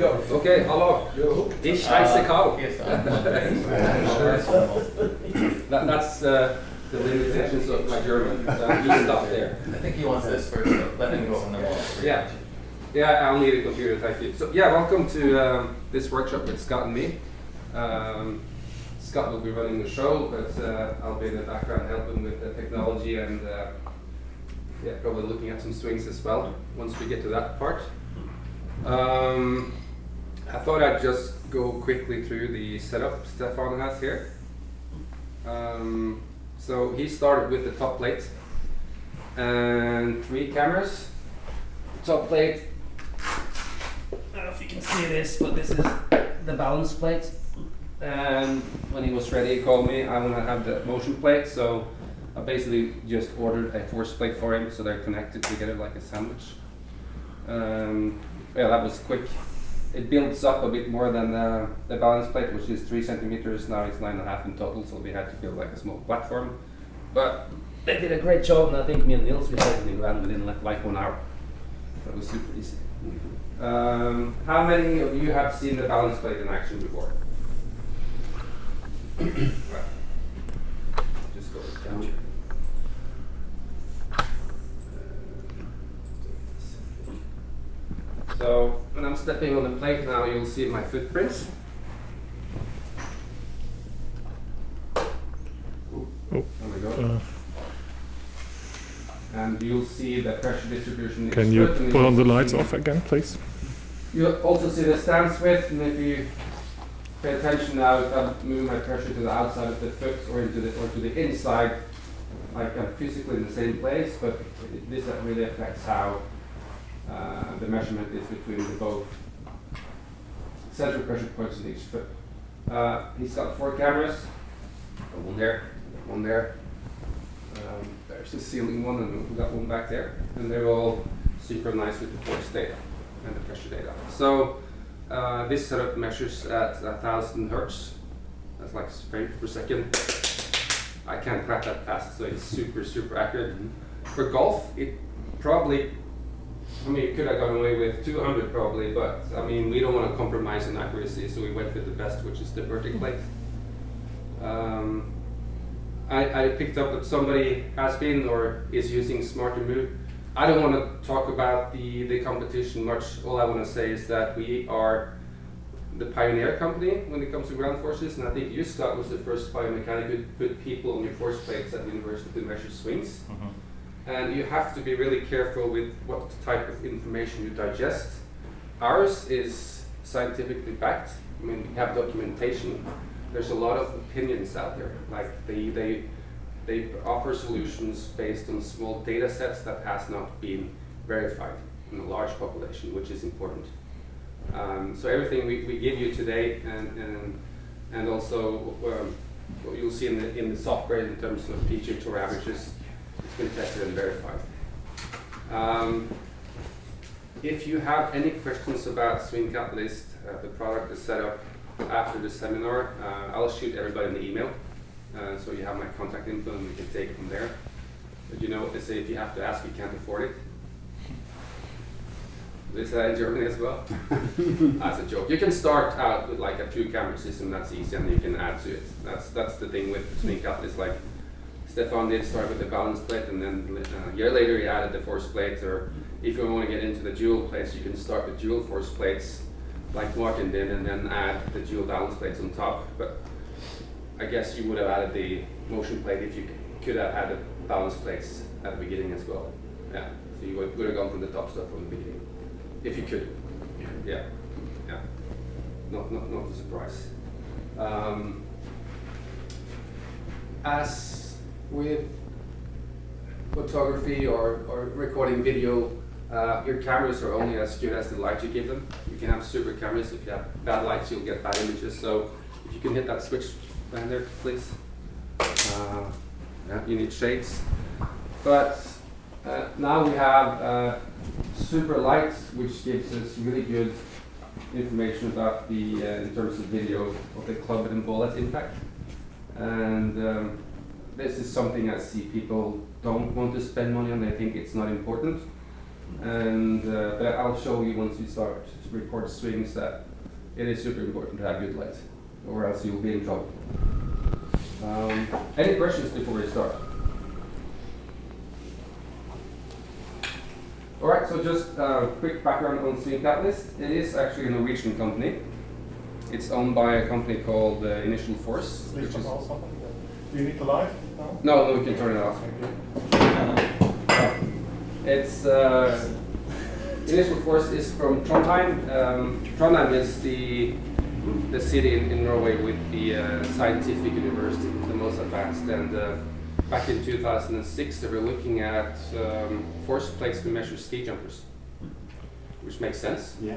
go. Okay, hello. Ich heiße Karl. That's the limitations of my German. You stop there. I think he wants this first, so let him go and then we'll. Yeah. Yeah, I'll need a computer, thank you. So yeah, welcome to this workshop with Scott and me. Scott will be running the show, but I'll be in the background helping with the technology and yeah, probably looking at some swings as well once we get to that part. I thought I'd just go quickly through the setup Stefan has here. So he started with the top plate and 3 cameras. Top plate, I don't know if you can see this, but this is the balance plate. And when he was ready, he called me. I want to have the motion plate, so I basically just ordered a force plate for him, so they're connected together like a sandwich. Yeah, that was quick. It builds up a bit more than the balance plate, which is 3 centimeters. Now it's 9.5 in total, so we had to build like a small platform. But they did a great job, and I think me and Niels we basically ran within like 1 hour. That was super easy. How many of you have seen the balance plate in action before? Right. Just go down here. So when I'm stepping on the plate now, you'll see my footprints. Ooh, there we go. And you'll see the pressure distribution. Can you put on the lights off again, please? You'll also see the stance width, and if you pay attention now, if I move my pressure to the outside of the foot or to the inside, like I'm physically in the same place, but this really affects how the measurement is between the both central pressure points in each foot. He's got 4 cameras, one there, one there. There's the ceiling one, and we've got one back there, and they're all synchronized with the force data and the pressure data. So this setup measures at 1,000 hertz. That's like frames per second. I can't clap that fast, so it's super accurate. For golf, it probably, I mean, you could have gone away with 200 probably, but I mean, we don't want to compromise on accuracy, so we went with the best, which is the vertic plate. I picked up that somebody has been or is using Smarter Move. I don't want to talk about the competition much. All I want to say is that we are the pioneer company when it comes to ground forces, and I think you, Scott, was the first biomechanic who put people on your force plates at the university to measure swings. And you have to be really careful with what type of information you digest. Ours is scientifically backed. I mean, we have documentation. There's a lot of opinions out there. Like they offer solutions based on small data sets that has not been verified in a large population, which is important. So everything we give you today, and also what you'll see in the software in terms of PGT or averages, it's been tested and verified. If you have any questions about SwingCatalyst, the product, the setup, after the seminar, I'll shoot everybody an email, so you have my contact info and we can take it from there. But you know what they say, if you have to ask, you can't afford it. They say that in Germany as well. That's a joke. You can start out with like a 2-camera system, that's easy, and you can add to it. That's the thing with SwingCatalyst. Like Stefan did start with the balance plate, and then a year later he added the force plate, or if you want to get into the dual plates, you can start with dual force plates, like Martin did, and then add the dual balance plates on top. But I guess you would have added the motion plate if you could have added balance plates at the beginning as well. Yeah, so you would have gone from the top stuff from the beginning, if you could. Yeah, not a surprise. As with photography or recording video, your cameras are only as good as the light you give them. You can have super cameras. If you have bad lights, you'll get bad images. So if you can hit that switch down there, please. Yeah, you need shades. But now we have super light, which gives us really good information about the, in terms of video, of the club and bullet impact. And this is something I see people don't want to spend money on. They think it's not important. And but I'll show you once we start to record swings that it is super important to have good light, or else you'll be in trouble. Any questions before we start? Alright, so just quick background on SwingCatalyst. It is actually a Norwegian company. It's owned by a company called Initial Force. Which is Do you need the light? no, we can turn it off. It's Initial Force is from Trondheim. Trondheim is the city in Norway with the scientific university, the most advanced. And back in 2006, they were looking at force plates to measure ski jumpers, which makes sense. Yeah.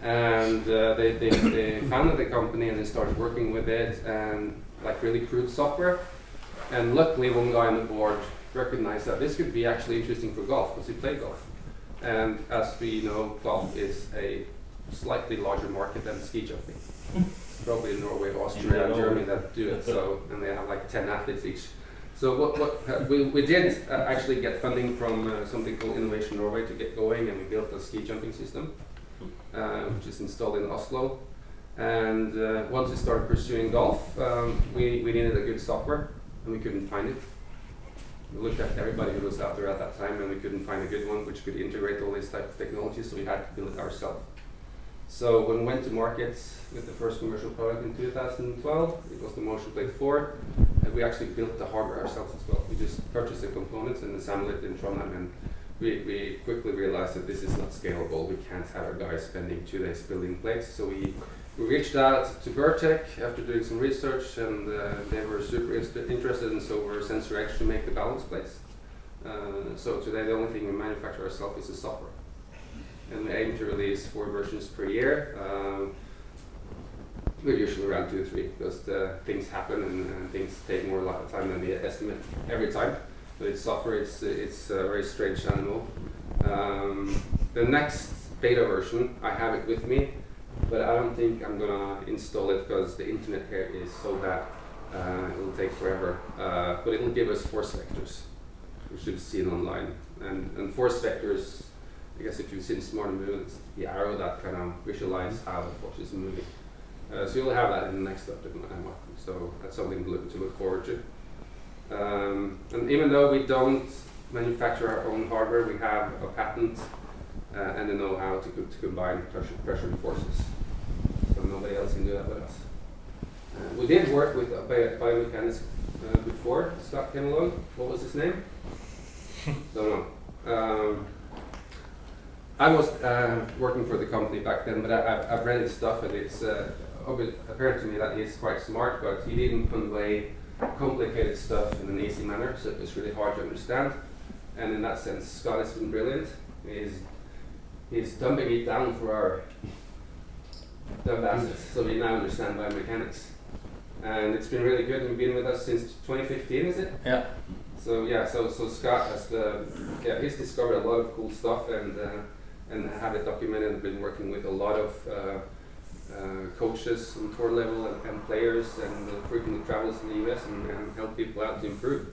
And they founded the company and they started working with it and like really crude software. And luckily, one guy on the board recognized that this could be actually interesting for golf because he played golf. And as we know, golf is a slightly larger market than ski jumping. Probably in Norway, Austria, and Germany that do it. So, and they have like 10 athletes each. So what we did actually get funding from something called Innovation Norway to get going, and we built a ski jumping system, which is installed in Oslo. And once we started pursuing golf, we needed a good software, and we couldn't find it. We looked at everybody who was out there at that time, and we couldn't find a good one which could integrate all these type of technologies, so we had to build it ourselves. So when we went to market with the first commercial product in 2012, it was the Motion Plate 4, and we actually built the hardware ourselves as well. We just purchased the components and assembled it in Trondheim, and we quickly realized that this is not scalable. We can't have our guys spending 2 days building plates, so we reached out to Vertec after doing some research, and they were super interested, and so we're Sensor X to make the balance plates. So today the only thing we manufacture ourselves is the software. And we aim to release 4 versions per year. We're usually around 2 or 3 because things happen and things take more time than we estimate every time. But it's software, it's a very strange animal. The next beta version, I have it with me, but I don't think I'm gonna install it because the internet here is so bad. It'll take forever. But it'll give us force vectors, which you've seen online. And force vectors, I guess if you've seen Smart Move, it's the arrow that kind of visualizes how the force is moving. So you'll have that in the next update. So that's something to look forward to. And even though we don't manufacture our own hardware, we have a patent and the know-how to combine pressure and forces. So nobody else can do that with us. We did work with biomechanics before Scott came along. What was his name? Don't know. I was working for the company back then, but I've read his stuff, and it's apparent to me that he's quite smart, but he didn't convey complicated stuff in an easy manner, so it was really hard to understand. And in that sense, Scott has been brilliant. He's dumbing it down for our dumb asses, so we now understand biomechanics. And it's been really good, and we've been with us since 2015, is it? Yeah. So yeah, so Scott has he's discovered a lot of cool stuff and have it documented, and been working with a lot of coaches on tour level and players, and frequently travels in the US and help people out to improve.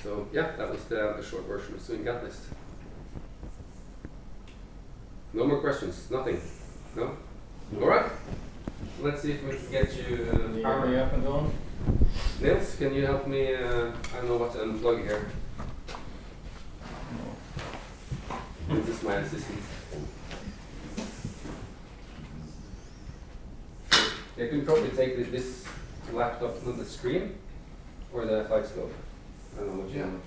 So yeah, that was the short version of SwingCatalyst. No more questions? Nothing? No? All right. Let's see if we can get you power up and going. Nils, can you help me? I don't know what to unplug here. This is my assistant. You can probably take this laptop on the screen or the flight scope. I don't know what you want.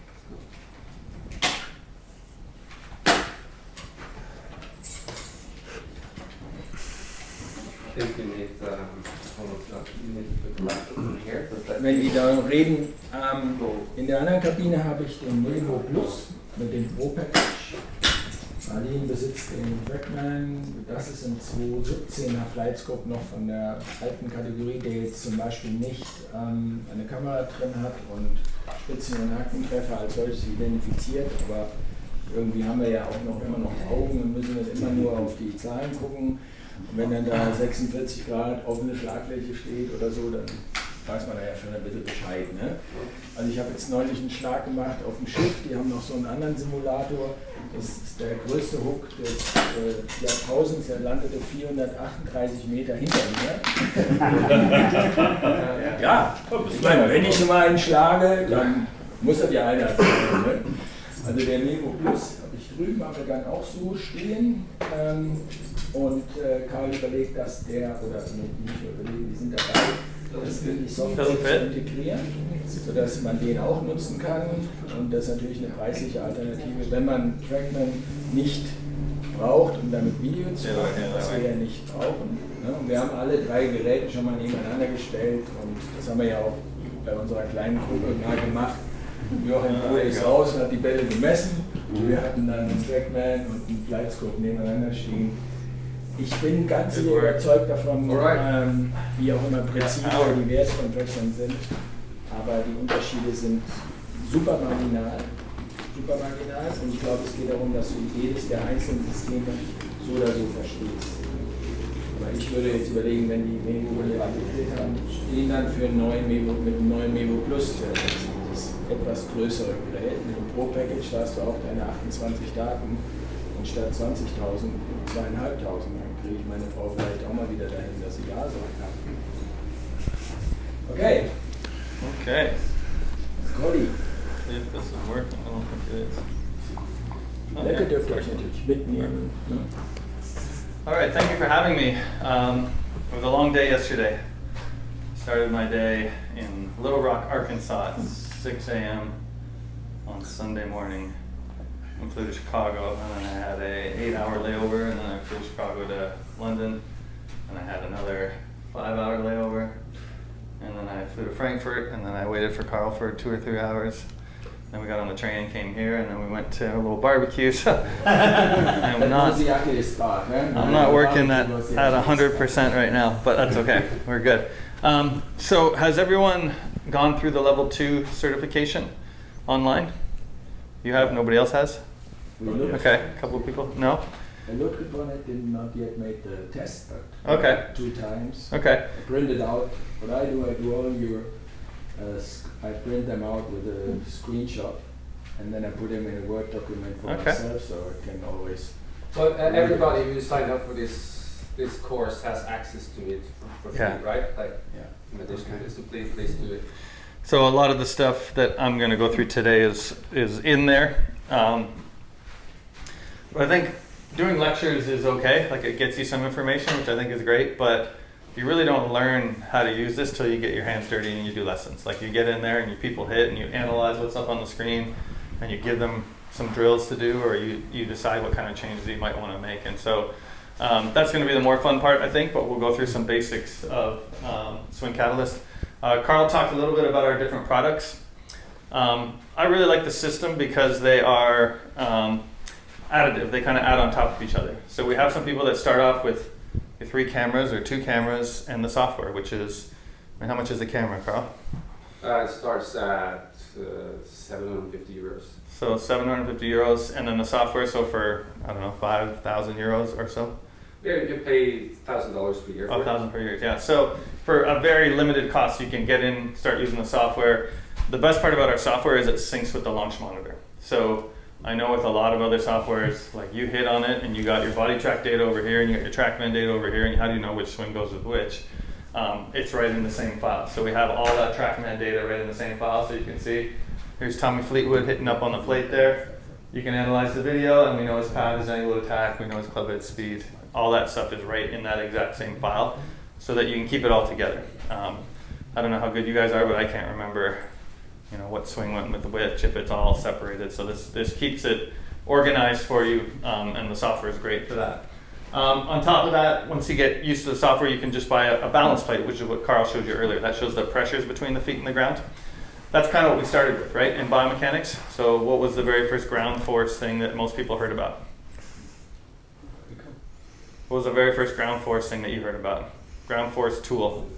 I think you need the laptop in here. Wenn die da reden, in der anderen Kabine habe ich den Nevo Plus mit dem Pro Package. Marlene besitzt den Trackman, das ist ein 217er Flightscope noch von der alten Kategorie, der jetzt zum Beispiel nicht eine Kamera drin hat und Spitzen- und Nackentreffer als solches identifiziert, aber irgendwie haben wir ja auch noch immer noch Augen und müssen nicht immer nur auf die Zahlen gucken. Und wenn dann da 46 Grad offene Schlagfläche steht oder so, dann weiß man ja schon ein bisschen Bescheid. Ne? Also ich habe jetzt neulich einen Schlag gemacht auf dem Schiff, die haben noch so einen anderen Simulator, das ist der größte Hook des Jahrtausends, der landete 438 Meter hinter mir. Ja, ich meine, wenn ich schon mal einen schlage, dann muss das ja einer sein. Ne? Also der Mevo Plus habe ich drüben am Gang auch so stehen. Und Karl überlegt, dass der, oder nicht überlegen, die sind dabei, das in die Software zu integrieren, sodass man den auch nutzen kann. Und das ist natürlich eine preisliche Alternative, wenn man Trackman nicht braucht, um damit Video zu machen, was wir ja nicht brauchen. Ne? Und wir haben alle drei Geräte schon mal nebeneinander gestellt und das haben wir ja auch bei unserer kleinen Gruppe mal gemacht. Joachim ist raus und hat die Bälle gemessen. Wir hatten dann einen Trackman und einen Flightscope nebeneinander stehen. Ich bin ganz überzeugt davon, wie auch immer präzise die Werte von Trackman sind, aber die Unterschiede sind super marginal. Und ich glaube, es geht darum, dass du jedes der einzelnen Systeme so oder so verstehst. Aber ich würde jetzt überlegen, wenn die Mevo hier integriert haben, den dann für einen neuen Mevo mit einem neuen Mevo Plus zu ersetzen. Das etwas größere Gerät. Mit dem Pro-Package da hast du auch deine 28 Daten und statt 20.000 2.500. Dann kriege ich meine Frau vielleicht auch mal wieder dahin, dass sie Ja sagen kann. Okay. Okay. Cody. See if this is working. I don't think it is. Lecker dürft ihr euch natürlich mitnehmen. Ne? All right, thank you for having me. It was a long day yesterday. Started my day in Little Rock, Arkansas at 6 a.m. on Sunday morning. And flew to Chicago, and then I had a 8-hour layover, and then I flew Chicago to London, and I had another 5-hour layover, and then I flew to Frankfurt, and then I waited for Carl for 2 or 3 hours. Then we got on the train and came here, and then we went to a little barbecue. So I'm not working at 100% right now, but that's okay. We're good. So has everyone gone through the level 2 certification online? You have? Nobody else has? Okay, a couple of people. No? I looked upon it, did not yet make the test, but okay. 2 times. Okay. I printed out. What I do all your. I print them out with a screenshot, and then I put them in a Word document for myself, so I can always. So everybody who signed up for this course has access to it for free, right? Like, in addition to this, so please do it. So a lot of the stuff that I'm going to go through today is in there. But I think doing lectures is okay. Like, it gets you some information, which I think is great, but you really don't learn how to use this till you get your hands dirty and you do lessons. Like, you get in there and you people hit and you analyze what's up on the screen and you give them some drills to do, or you decide what kind of changes you might want to make. And so that's going to be the more fun part, I think, but we'll go through some basics of SwingCatalyst. Carl talked a little bit about our different products. I really like the system because they are additive. They kind of add on top of each other. So we have some people that start off with 3 cameras or 2 cameras and the software, which is, I mean, how much is the camera, Carl? It starts at 750 euros. So 750 euros, and then the software, so for, I don't know, 5,000 euros or so? Yeah, you can pay $1,000 per year. Oh, 1,000 per year, yeah. So for a very limited cost, you can get in, start using the software. The best part about our software is it syncs with the launch monitor. So I know with a lot of other softwares, like, you hit on it and you got your body track data over here and you got your TrackMan data over here, and how do you know which swing goes with which? It's right in the same file. So we have all that TrackMan data right in the same file, so you can see, here's Tommy Fleetwood hitting up on the plate there. You can analyze the video, and we know his path, his angle of attack, we know his club head speed. All that stuff is right in that exact same file, so that you can keep it all together. I don't know how good you guys are, but I can't remember, you know, what swing went with which if it's all separated. So this keeps it organized for you, and the software is great for that. On top of that, once you get used to the software, you can just buy a balance plate, which is what Carl showed you earlier. That shows the pressures between the feet and the ground. That's kind of what we started with, right, in biomechanics. So what was the very first ground force thing that most people heard about? What was the very first ground force thing that you heard about? Ground force tool.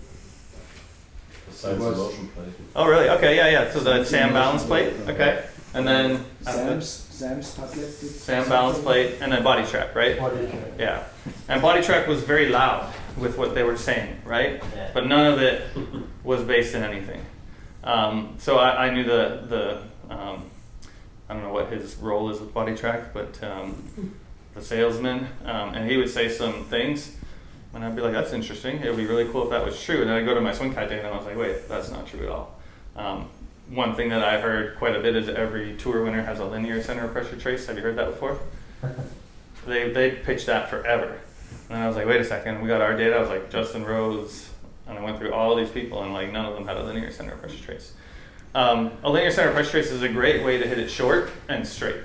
Besides the motion plate. Oh, really? Okay, yeah. So the SAM balance plate. Okay, and then Sam's SAM balance plate, and then body track, right? Body track. Yeah, and body track was very loud with what they were saying, right? But none of it was based in anything. So I knew the I don't know what his role is with Body Track, but the salesman, and he would say some things, and I'd be like, that's interesting. It would be really cool if that was true. And then I'd go to my swing kite day, and I was like, wait, that's not true at all. One thing that I heard quite a bit is every tour winner has a linear center of pressure trace. Have you heard that before? They pitched that forever. And I was like, wait a second, we got our data. I was like, Justin Rose, and I went through all these people, and like none of them had a linear center of pressure trace. A linear center of pressure trace is a great way to hit it short and straight.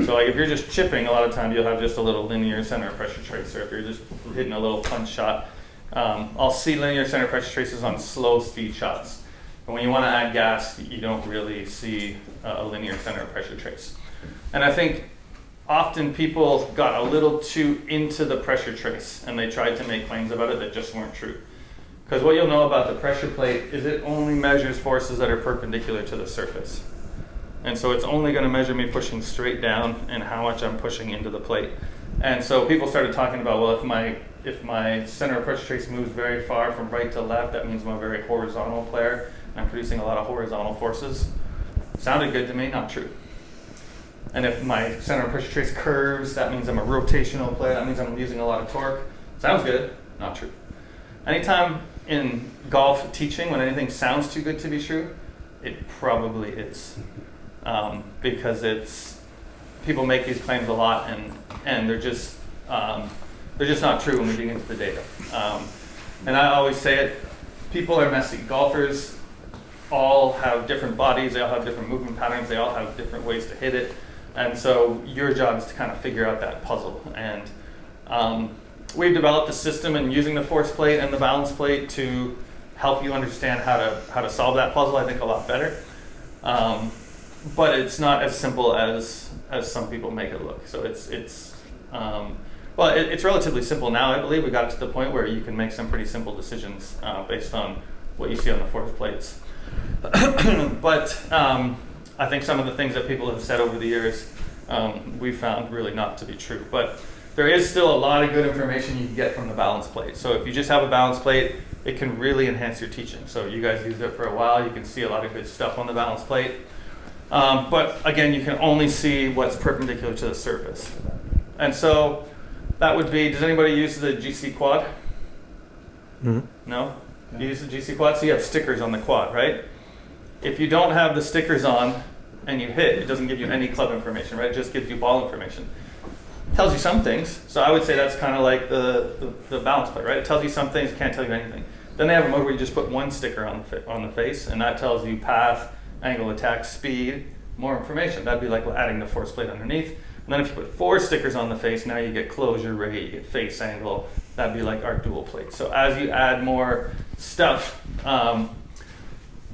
So like if you're just chipping, a lot of times you'll have just a little linear center of pressure trace, or if you're just hitting a little punch shot. I'll see linear center of pressure traces on slow speed shots. But when you want to add gas, you don't really see a linear center of pressure trace. And I think often people got a little too into the pressure trace, and they tried to make claims about it that just weren't true. Because what you'll know about the pressure plate is it only measures forces that are perpendicular to the surface. And so it's only going to measure me pushing straight down and how much I'm pushing into the plate. And so people started talking about, well, if my center of pressure trace moves very far from right to left, that means I'm a very horizontal player. I'm producing a lot of horizontal forces. Sounded good to me, not true. And if my center of pressure trace curves, that means I'm a rotational player. That means I'm using a lot of torque. Sounds good, not true. Anytime in golf teaching, when anything sounds too good to be true, it probably is. Because people make these claims a lot, and they're just not true when we dig into the data. And I always say it, people are messy. Golfers all have different bodies, they all have different movement patterns, they all have different ways to hit it. And so your job is to kind of figure out that puzzle. And we've developed a system in using the force plate and the balance plate to help you understand how to solve that puzzle, I think, a lot better. But it's not as simple as some people make it look. So it's relatively simple now. I believe we got to the point where you can make some pretty simple decisions based on what you see on the force plates. But I think some of the things that people have said over the years we found really not to be true. But there is still a lot of good information you can get from the balance plate. So if you just have a balance plate, it can really enhance your teaching. So you guys used it for a while. You can see a lot of good stuff on the balance plate. But again, you can only see what's perpendicular to the surface. And so that would be, does anybody use the GC quad? Mm-hmm. No? You use the GC quad? So you have stickers on the quad, right? If you don't have the stickers on and you hit, it doesn't give you any club information, right? It just gives you ball information. It tells you some things. So I would say that's kind of like the balance plate, right? It tells you some things, can't tell you anything. Then they have a mode where you just put one sticker on the face, and that tells you path, angle attack, speed, more information. That'd be like adding the force plate underneath. And then if you put 4 stickers on the face, now you get closure rate, you get face angle. That'd be like our dual plate. So as you add more stuff,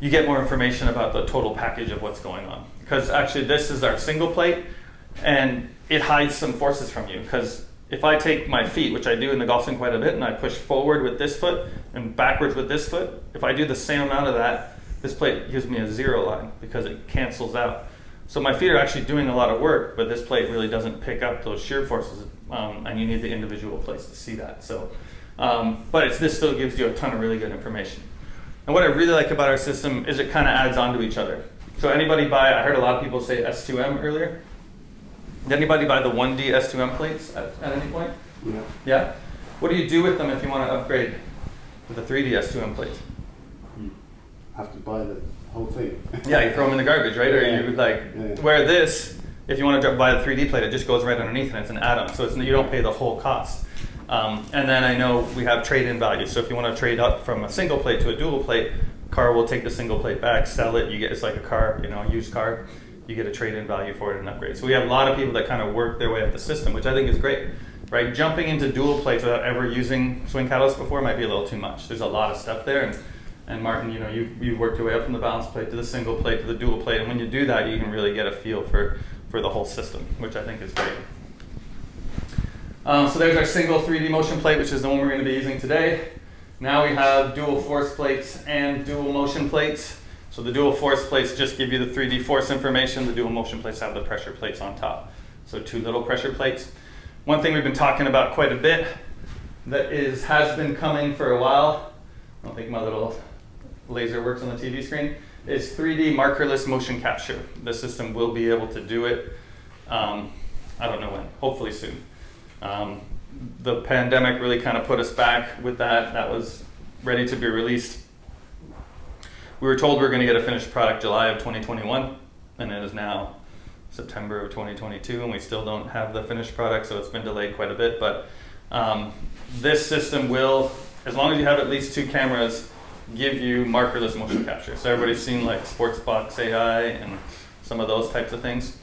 you get more information about the total package of what's going on. Because actually this is our single plate, and it hides some forces from you. Because if I take my feet, which I do in the golf swing quite a bit, and I push forward with this foot and backwards with this foot, if I do the same amount of that, this plate gives me a 0 line because it cancels out. So my feet are actually doing a lot of work, but this plate really doesn't pick up those shear forces, and you need the individual plates to see that. So, but this still gives you a ton of really good information. And what I really like about our system is it kind of adds on to each other. So anybody buy, I heard a lot of people say S2M earlier. Did anybody buy the 1D S2M plates at any point? Yeah. Yeah? What do you do with them if you want to upgrade to the 3D S2M plates? You have to buy the whole thing. Yeah, you throw them in the garbage, right? Or you like, where this, if you want to buy the 3D plate, it just goes right underneath and it's an add-on. So you don't pay the whole cost. And then I know we have trade-in value. So if you want to trade up from a single plate to a dual plate, car will take the single plate back, sell it. You get, it's like a car, a used car. You get a trade-in value for it and upgrade. So we have a lot of people that kind of work their way up the system, which I think is great, right? Jumping into dual plates without ever using SwingCatalyst before might be a little too much. There's a lot of stuff there, and Martin, you've worked your way up from the balance plate to the single plate to the dual plate, and when you do that, you can really get a feel for the whole system, which I think is great. So there's our single 3D motion plate, which is the one we're going to be using today. Now we have dual force plates and dual motion plates. So the dual force plates just give you the 3D force information. The dual motion plates have the pressure plates on top. So 2 little pressure plates. One thing we've been talking about quite a bit that has been coming for a while. I don't think my little laser works on the TV screen. Is 3D markerless motion capture. The system will be able to do it. I don't know when, hopefully soon. The pandemic really kind of put us back with that. That was ready to be released. We were told we were going to get a finished product July of 2021, and it is now September of 2022, and we still don't have the finished product, so it's been delayed quite a bit. But this system will, as long as you have at least 2 cameras, give you markerless motion capture. So everybody's seen like Sportsbox AI and some of those types of things.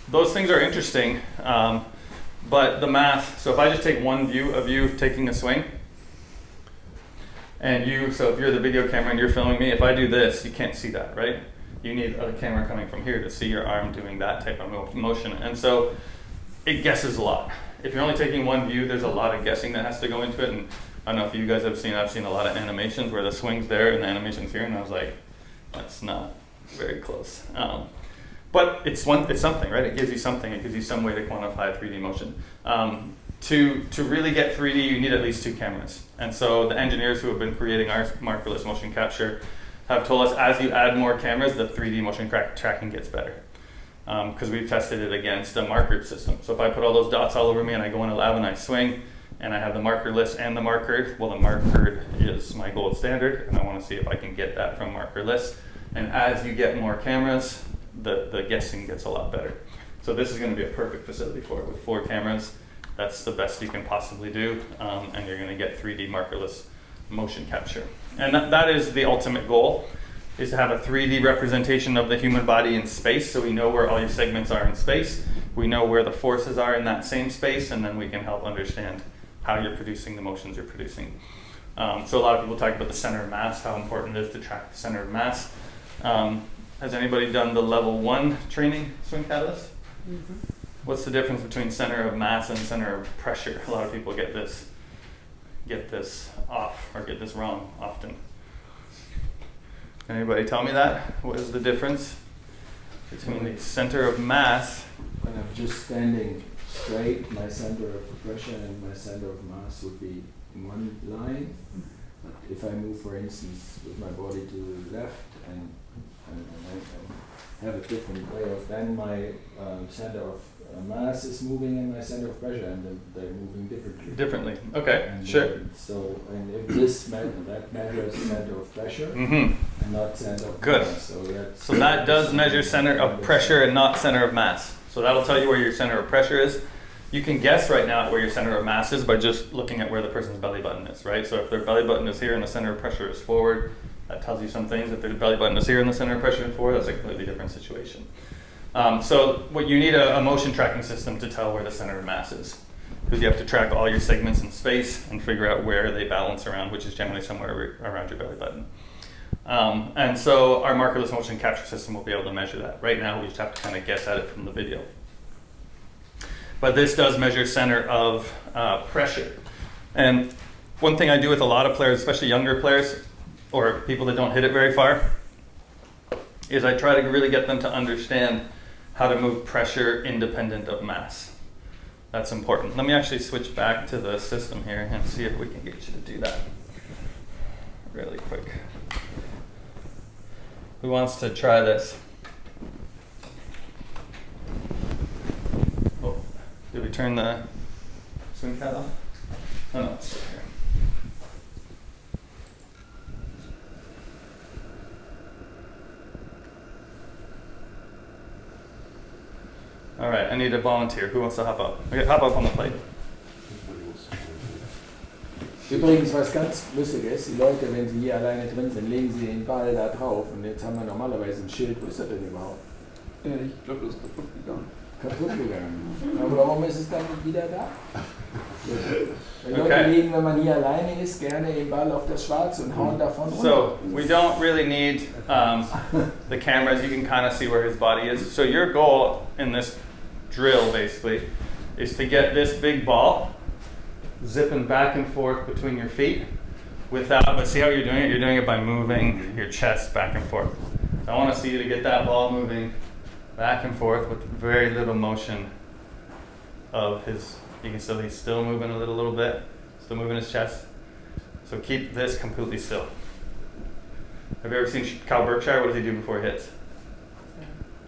Those things are interesting, but the math, so if I just take one view of you taking a swing, and so if you're the video camera and you're filming me, if I do this, you can't see that, right? You need a camera coming from here to see your arm doing that type of motion. And so it guesses a lot. If you're only taking one view, there's a lot of guessing that has to go into it. And I don't know if you guys have seen, I've seen a lot of animations where the swing's there and the animation's here, and I was like, that's not very close. But it's something, right? It gives you something. It gives you some way to quantify 3D motion. To really get 3D, you need at least 2 cameras. And so the engineers who have been creating our markerless motion capture have told us as you add more cameras, the 3D motion tracking gets better. Because we've tested it against a markered system. So if I put all those dots all over me and I go in a lab and I swing, and I have the markerless and the markered, well, the markered is my gold standard, and I want to see if I can get that from markerless. And as you get more cameras, the guessing gets a lot better. So this is going to be a perfect facility for it with 4 cameras. That's the best you can possibly do, and you're going to get 3D markerless motion capture. And that is the ultimate goal, is to have a 3D representation of the human body in space, so we know where all your segments are in space. We know where the forces are in that same space, and then we can help understand how you're producing the motions you're producing. So a lot of people talk about the center of mass, how important it is to track the center of mass. Has anybody done the level 1 training, SwingCatalyst? Mm-hmm. What's the difference between center of mass and center of pressure? A lot of people get this off or get this wrong often. Anybody tell me that? What is the difference between the center of mass? When I'm just standing straight, my center of pressure and my center of mass would be in one line. But if I move, for instance, with my body to the left and I have a different way of, then my center of mass is moving and my center of pressure, and they're moving differently. Okay, and sure. And if this that measures center of pressure and not center of Good. mass. So that does measure center of pressure and not center of mass. So that'll tell you where your center of pressure is. You can guess right now where your center of mass is by just looking at where the person's belly button is, right? So if their belly button is here and the center of pressure is forward, that tells you some things. If their belly button is here and the center of pressure is forward, that's a completely different situation. So what you need a motion tracking system to tell where the center of mass is, because you have to track all your segments in space and figure out where they balance around, which is generally somewhere around your belly button. And so our markerless motion capture system will be able to measure that. Right now we just have to kind of guess at it from the video. But this does measure center of pressure. And one thing I do with a lot of players, especially younger players or people that don't hit it very far, is I try to really get them to understand how to move pressure independent of mass. That's important. Let me actually switch back to the system here and see if we can get you to do that really quick. Who wants to try this? Oh, did we turn the swing cat off? Oh no, it's still here. All right, I need a volunteer. Who wants to hop up? Okay, hop up on the plate. Übrigens, was ganz lustig ist, die Leute, wenn sie hier alleine drin sind, legen sie den Ball da drauf und jetzt haben wir normalerweise ein Schild. Wo ist er denn überhaupt? Ich glaube, das ist kaputt gegangen. Kaputt gegangen. Aber warum ist es dann wieder da? Die Leute legen, wenn man hier alleine ist, gerne den Ball auf das Schwarz und hauen davon runter. So, we don't really need the cameras. You can kind of see where his body is. So your goal in this drill, basically, is to get this big ball zipping back and forth between your feet without, but see how you're doing it? You're doing it by moving your chest back and forth. So I want to see you to get that ball moving back and forth with very little motion of his You can still, he's still moving a little bit, still moving his chest. So keep this completely still. Have you ever seen Cal Berkshire? What does he do before he hits?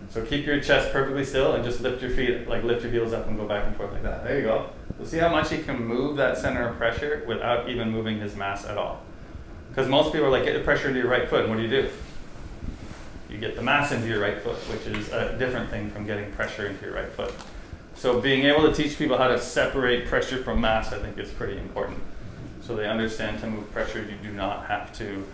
So keep your chest perfectly still and just lift your feet, like lift your heels up and go back and forth like that. There you go. You'll see how much he can move that center of pressure without even moving his mass at all. Because most people are like, get the pressure into your right foot, and what do? You get the mass into your right foot, which is a different thing from getting pressure into your right foot. So being able to teach people how to separate pressure from mass, I think is pretty important. So they understand to move pressure, you do not have to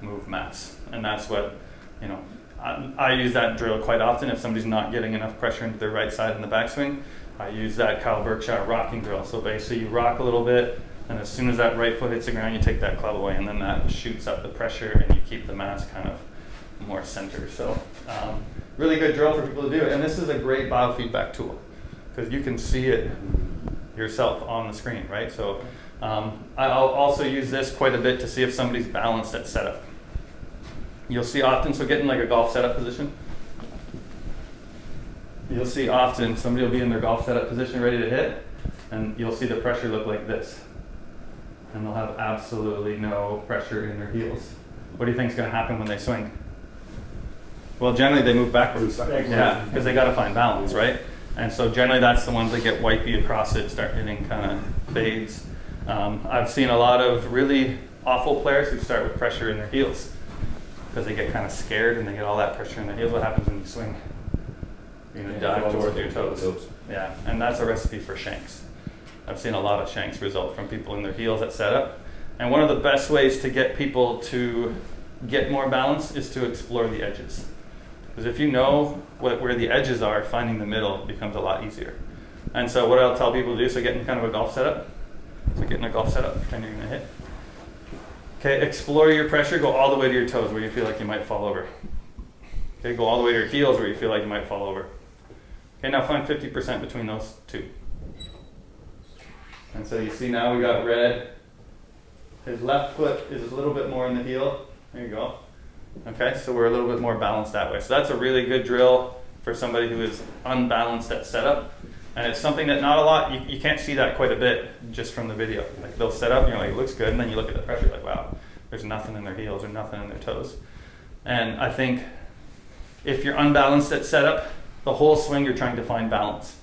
move mass. And that's what, you know, I use that drill quite often. If somebody's not getting enough pressure into their right side in the backswing, I use that Cal Berkshire rocking drill. So basically you rock a little bit, and as soon as that right foot hits the ground, you take that club away, and then that shoots up the pressure, and you keep the mass kind of more centered. So really good drill for people to do. And this is a great biofeedback tool, because you can see it yourself on the screen, right? So I'll also use this quite a bit to see if somebody's balanced at setup. You'll see often, so get in like a golf setup position. You'll see often somebody will be in their golf setup position ready to hit, and you'll see the pressure look like this. And they'll have absolutely no pressure in their heels. What do you think is going to happen when they swing? Well, generally they move backwards. Yeah, because they got to find balance, right? And so generally that's the ones that get wipey across it, start hitting kind of fades. I've seen a lot of really awful players who start with pressure in their heels because they get kind of scared and they get all that pressure in their heels. What happens when you swing? You're going to dive towards your toes. Yeah, and that's a recipe for shanks. I've seen a lot of shanks result from people in their heels at setup. And one of the best ways to get people to get more balance is to explore the edges. Because if you know where the edges are, finding the middle becomes a lot easier. And so what I'll tell people to do, so get in kind of a golf setup. So get in a golf setup, pretend you're going to hit. Okay, explore your pressure, go all the way to your toes where you feel like you might fall over. Okay, go all the way to your heels where you feel like you might fall over. Okay, now find 50% between those two. And so you see now we got red. His left foot is a little bit more in the heel. There you go. Okay, so we're a little bit more balanced that way. So that's a really good drill for somebody who is unbalanced at setup. And it's something that not a lot, you can't see that quite a bit just from the video. Like they'll set up and you're like, it looks good. And then you look at the pressure like, wow, there's nothing in their heels or nothing in their toes. And I think if you're unbalanced at setup, the whole swing you're trying to find balance,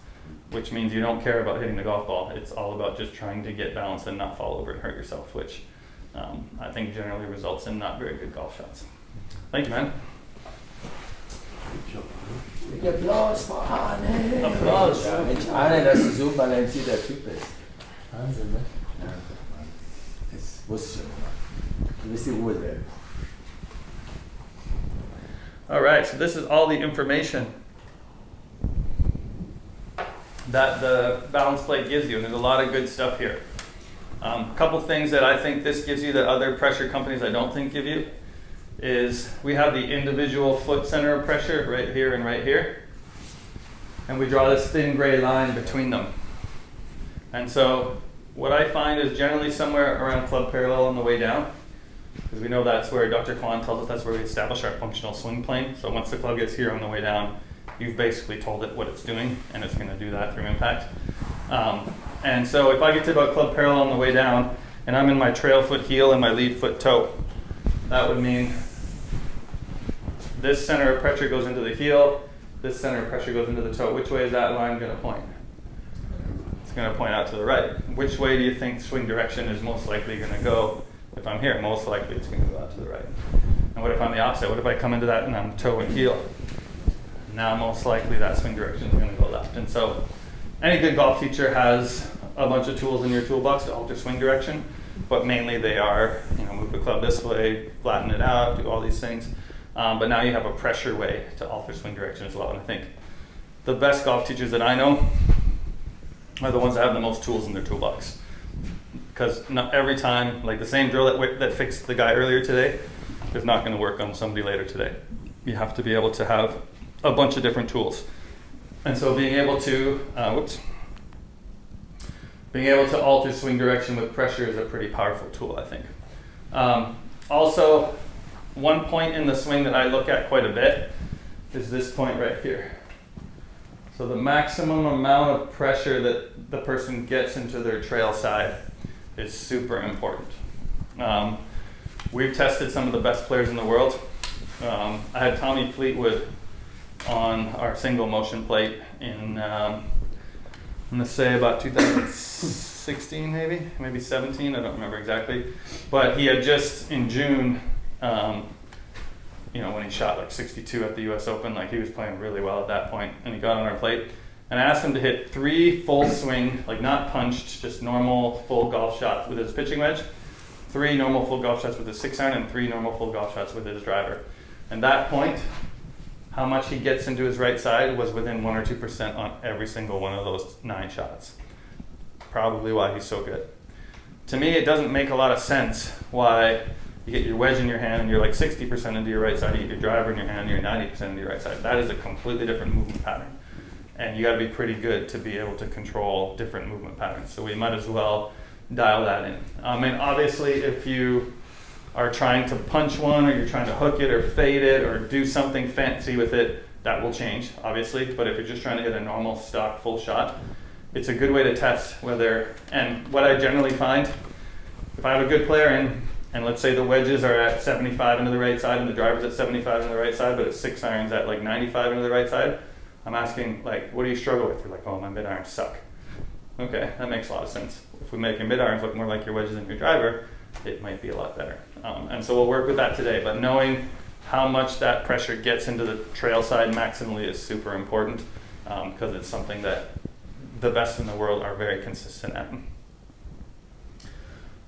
which means you don't care about hitting the golf ball. It's all about just trying to get balance and not fall over and hurt yourself, which I think generally results in not very good golf shots. Thank you, man. Applaus für Arne. Applaus. Ja, Mensch, Arne, dass du so ein balancierter Typ bist. Wahnsinn, ne? Ja, das wusste ich schon. Du bist die Ruhe selber. All right, so this is all the information that the balance plate gives you, and there's a lot of good stuff here. A couple things that I think this gives you that other pressure companies I don't think give you is we have the individual foot center of pressure right here and right here, and we draw this thin gray line between them. And so what I find is generally somewhere around club parallel on the way down, because we know that's where Dr. Kwan tells us that's where we establish our functional swing plane. So once the club gets here on the way down, you've basically told it what it's doing, and it's going to do that through impact. And so if I get to about club parallel on the way down, and I'm in my trail foot heel and my lead foot toe, that would mean this center of pressure goes into the heel, this center of pressure goes into the toe. Which way is that line going to point? It's going to point out to the right. Which way do you think swing direction is most likely going to go? If I'm here, most likely it's going to go out to the right. And what if I'm the opposite? What if I come into that and I'm toe and heel? Now most likely that swing direction is going to go left. And so any good golf teacher has a bunch of tools in your toolbox to alter swing direction, but mainly they are, move the club this way, flatten it out, do all these things. But now you have a pressure way to alter swing direction as well. And I think the best golf teachers that I know are the ones that have the most tools in their toolbox. Because not every time, like the same drill that fixed the guy earlier today is not going to work on somebody later today. You have to be able to have a bunch of different tools. And so being able to, being able to alter swing direction with pressure is a pretty powerful tool, I think. Also, one point in the swing that I look at quite a bit is this point right here. So the maximum amount of pressure that the person gets into their trail side is super important. We've tested some of the best players in the world. I had Tommy Fleetwood on our single motion plate in, I'm gonna say about 2016 maybe 17, I don't remember exactly. But he had just in June, when he shot like 62 at the US Open, like he was playing really well at that point, and he got on our plate. And I asked him to hit 3 full swing, like not punched, just normal full golf shots with his pitching wedge, 3 normal full golf shots with his 6-iron, and 3 normal full golf shots with his driver. And that point, how much he gets into his right side was within 1 or 2% on every single one of those 9 shots. Probably why he's so good. To me, it doesn't make a lot of sense why you get your wedge in your hand and you're like 60% into your right side, you get your driver in your hand and you're 90% into your right side. That is a completely different movement pattern. And you gotta be pretty good to be able to control different movement patterns. So we might as well dial that in. And obviously if you are trying to punch one, or you're trying to hook it or fade it or do something fancy with it, that will change, obviously. But if you're just trying to hit a normal stock full shot, it's a good way to test whether, and what I generally find, if I have a good player in, and let's say the wedges are at 75 into the right side and the driver's at 75 into the right side, but it's 6 irons at like 95 into the right side, I'm asking, like, what do you struggle with? You're like, oh, my mid irons suck. Okay, that makes a lot of sense. If we make your mid irons look more like your wedges and your driver, it might be a lot better. And so we'll work with that today, but knowing how much that pressure gets into the trail side maximally is super important, because it's something that the best in the world are very consistent at.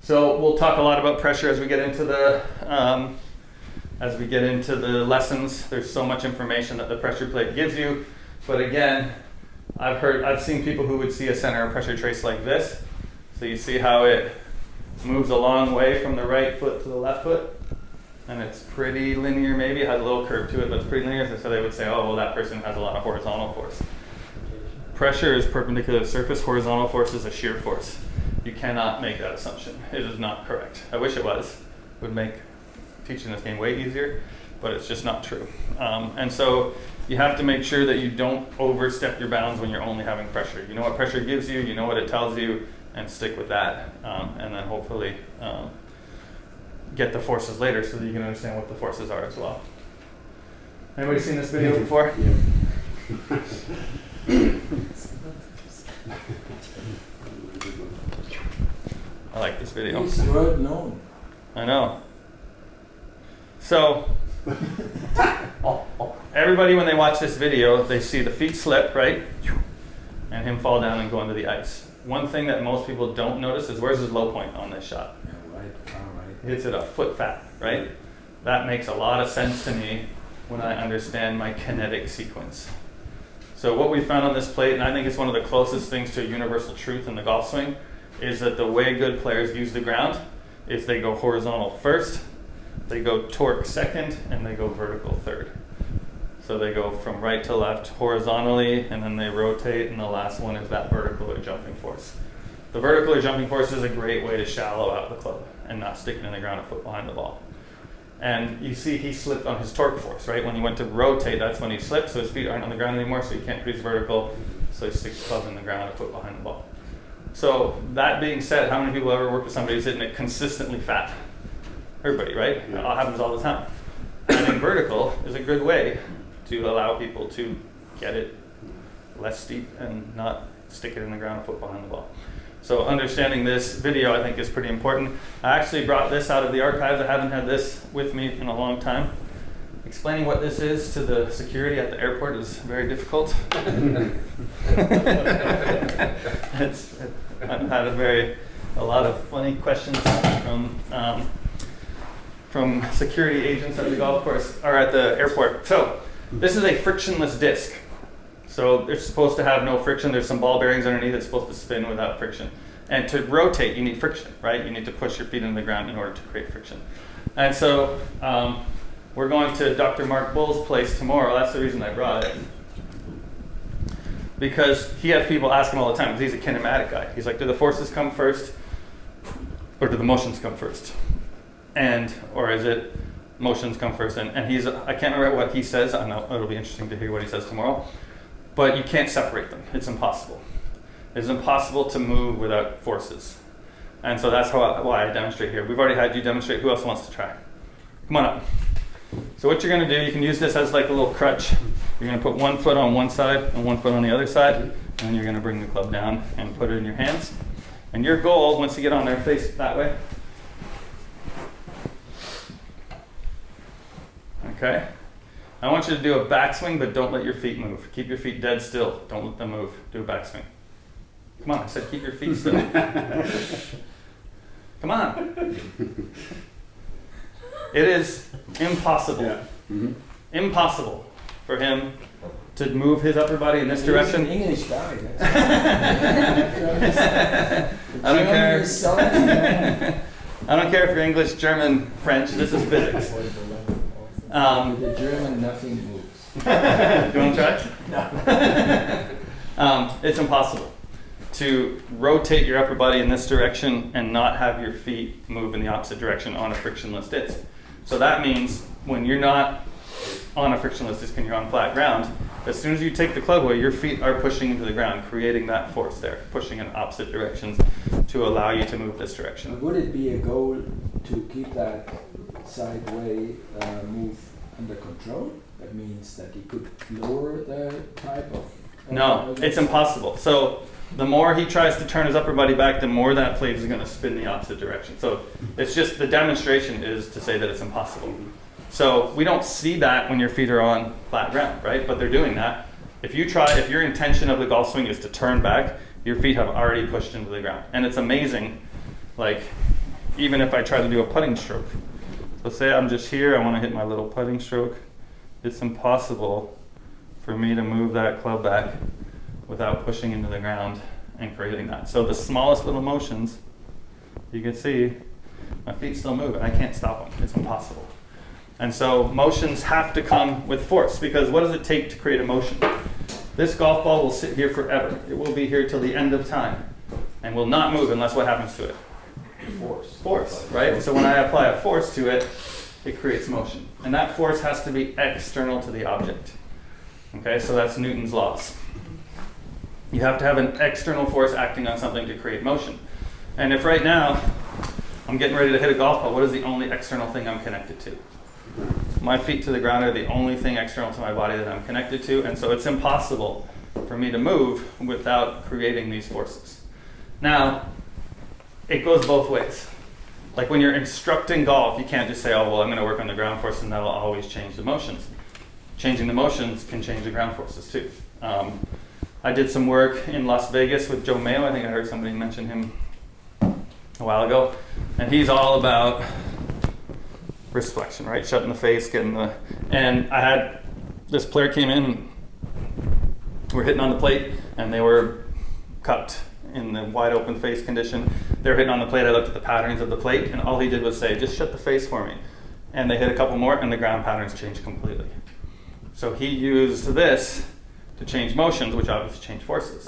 So we'll talk a lot about pressure as we get into the lessons. There's so much information that the pressure plate gives you, but again, I've seen people who would see a center of pressure trace like this. So you see how it moves a long way from the right foot to the left foot, and it's pretty linear. Maybe it has a little curve to it, but it's pretty linear. So they would say, oh, well, that person has a lot of horizontal force. Pressure is perpendicular to the surface. Horizontal force is a shear force. You cannot make that assumption. It is not correct. I wish it was. It would make teaching this game way easier, but it's just not true. And so you have to make sure that you don't overstep your bounds when you're only having pressure. You know what pressure gives you, you know what it tells you, and stick with that. And then hopefully get the forces later so that you can understand what the forces are as well. Anybody seen this video before? Yeah. I like this video. It's world known. I know. So, everybody when they watch this video, they see the feet slip, right? And him fall down and go into the ice. One thing that most people don't notice is where's his low point on this shot? Yeah, right, right. He hits it a foot fat, right? That makes a lot of sense to me when I understand my kinetic sequence. So what we found on this plate, and I think it's one of the closest things to a universal truth in the golf swing, is that the way good players use the ground is they go horizontal first, they go torque second, and they go vertical third. So they go from right to left horizontally, and then they rotate, and the last one is that vertical or jumping force. The vertical or jumping force is a great way to shallow out the club and not stick it in the ground a foot behind the ball. And you see he slipped on his torque force, right? When he went to rotate, that's when he slipped, so his feet aren't on the ground anymore, so he can't produce vertical, so he sticks the club in the ground a foot behind the ball. So that being said, how many people ever work with somebody who's hitting it consistently fat? Everybody, right? It happens all the time. And then vertical is a good way to allow people to get it less steep and not stick it in the ground a foot behind the ball. So understanding this video, I think, is pretty important. I actually brought this out of the archives. I haven't had this with me in a long time. Explaining what this is to the security at the airport is very difficult. I've had a lot of funny questions from security agents at the golf course or at the airport. So this is a frictionless disc. So it's supposed to have no friction. There's some ball bearings underneath. It's supposed to spin without friction. And to rotate, you need friction, right? You need to push your feet into the ground in order to create friction. And so we're going to Dr. Mark Bull's place tomorrow. That's the reason I brought it. Because he has people ask him all the time, because he's a kinematic guy. He's like, do the forces come first, or do the motions come first? Or is it motions come first? And I can't remember what he says. I know it'll be interesting to hear what he says tomorrow. but you can't separate them. It's impossible. It's impossible to move without forces. And so that's why I demonstrate here. We've already had you demonstrate. Who else wants to try? Come on up. So what you're going to do, you can use this as like a little crutch. You're going to put one foot on one side and one foot on the other side, and then you're going to bring the club down and put it in your hands. And your goal, once you get on there, face that way. Okay? I want you to do a backswing, but don't let your feet move. Keep your feet dead still. Don't let them move. Do a backswing. Come on, I said keep your feet still. Come on. It is impossible. Yeah. Mm-hmm. Impossible for him to move his upper body in this direction. He's an English guy. I don't care. I don't care if you're English, German, French. This is physics. With the German, nothing moves. You want to try? No. It's impossible to rotate your upper body in this direction and not have your feet move in the opposite direction on a frictionless disc. So that means when you're not on a frictionless disc and you're on flat ground, as soon as you take the club away, your feet are pushing into the ground, creating that force there, pushing in opposite directions to allow you to move this direction. Would it be a goal to keep that sideway move under control? That means that you could lower the type of... No, it's impossible. So the more he tries to turn his upper body back, the more that plate is going to spin the opposite direction. So it's just the demonstration is to say that it's impossible. So we don't see that when your feet are on flat ground, right? But they're doing that. If your intention of the golf swing is to turn back, your feet have already pushed into the ground. And it's amazing, like, even if I try to do a putting stroke. So say I'm just here, I want to hit my little putting stroke. It's impossible for me to move that club back without pushing into the ground and creating that. So the smallest little motions, you can see my feet still move and I can't stop them. It's impossible. And so motions have to come with force, because what does it take to create a motion? This golf ball will sit here forever. It will be here till the end of time and will not move unless what happens to it? Force, right? So when I apply a force to it, it creates motion. And that force has to be external to the object. Okay, so that's Newton's laws. You have to have an external force acting on something to create motion. And if right now I'm getting ready to hit a golf ball, what is the only external thing I'm connected to? My feet to the ground are the only thing external to my body that I'm connected to, and so it's impossible for me to move without creating these forces. Now, it goes both ways. Like when you're instructing golf, you can't just say, oh, well, I'm going to work on the ground force and that'll always change the motions. Changing the motions can change the ground forces too. I did some work in Las Vegas with Joe Mayo. I think I heard somebody mention him a while ago. And he's all about wrist flexion, right? Shutting the face, and I had this player came in, we're hitting on the plate, and they were cupped in the wide open face condition. They were hitting on the plate. I looked at the patterns of the plate, and all he did was say, just shut the face for me. And they hit a couple more, and the ground patterns changed completely. So he used this to change motions, which obviously change forces.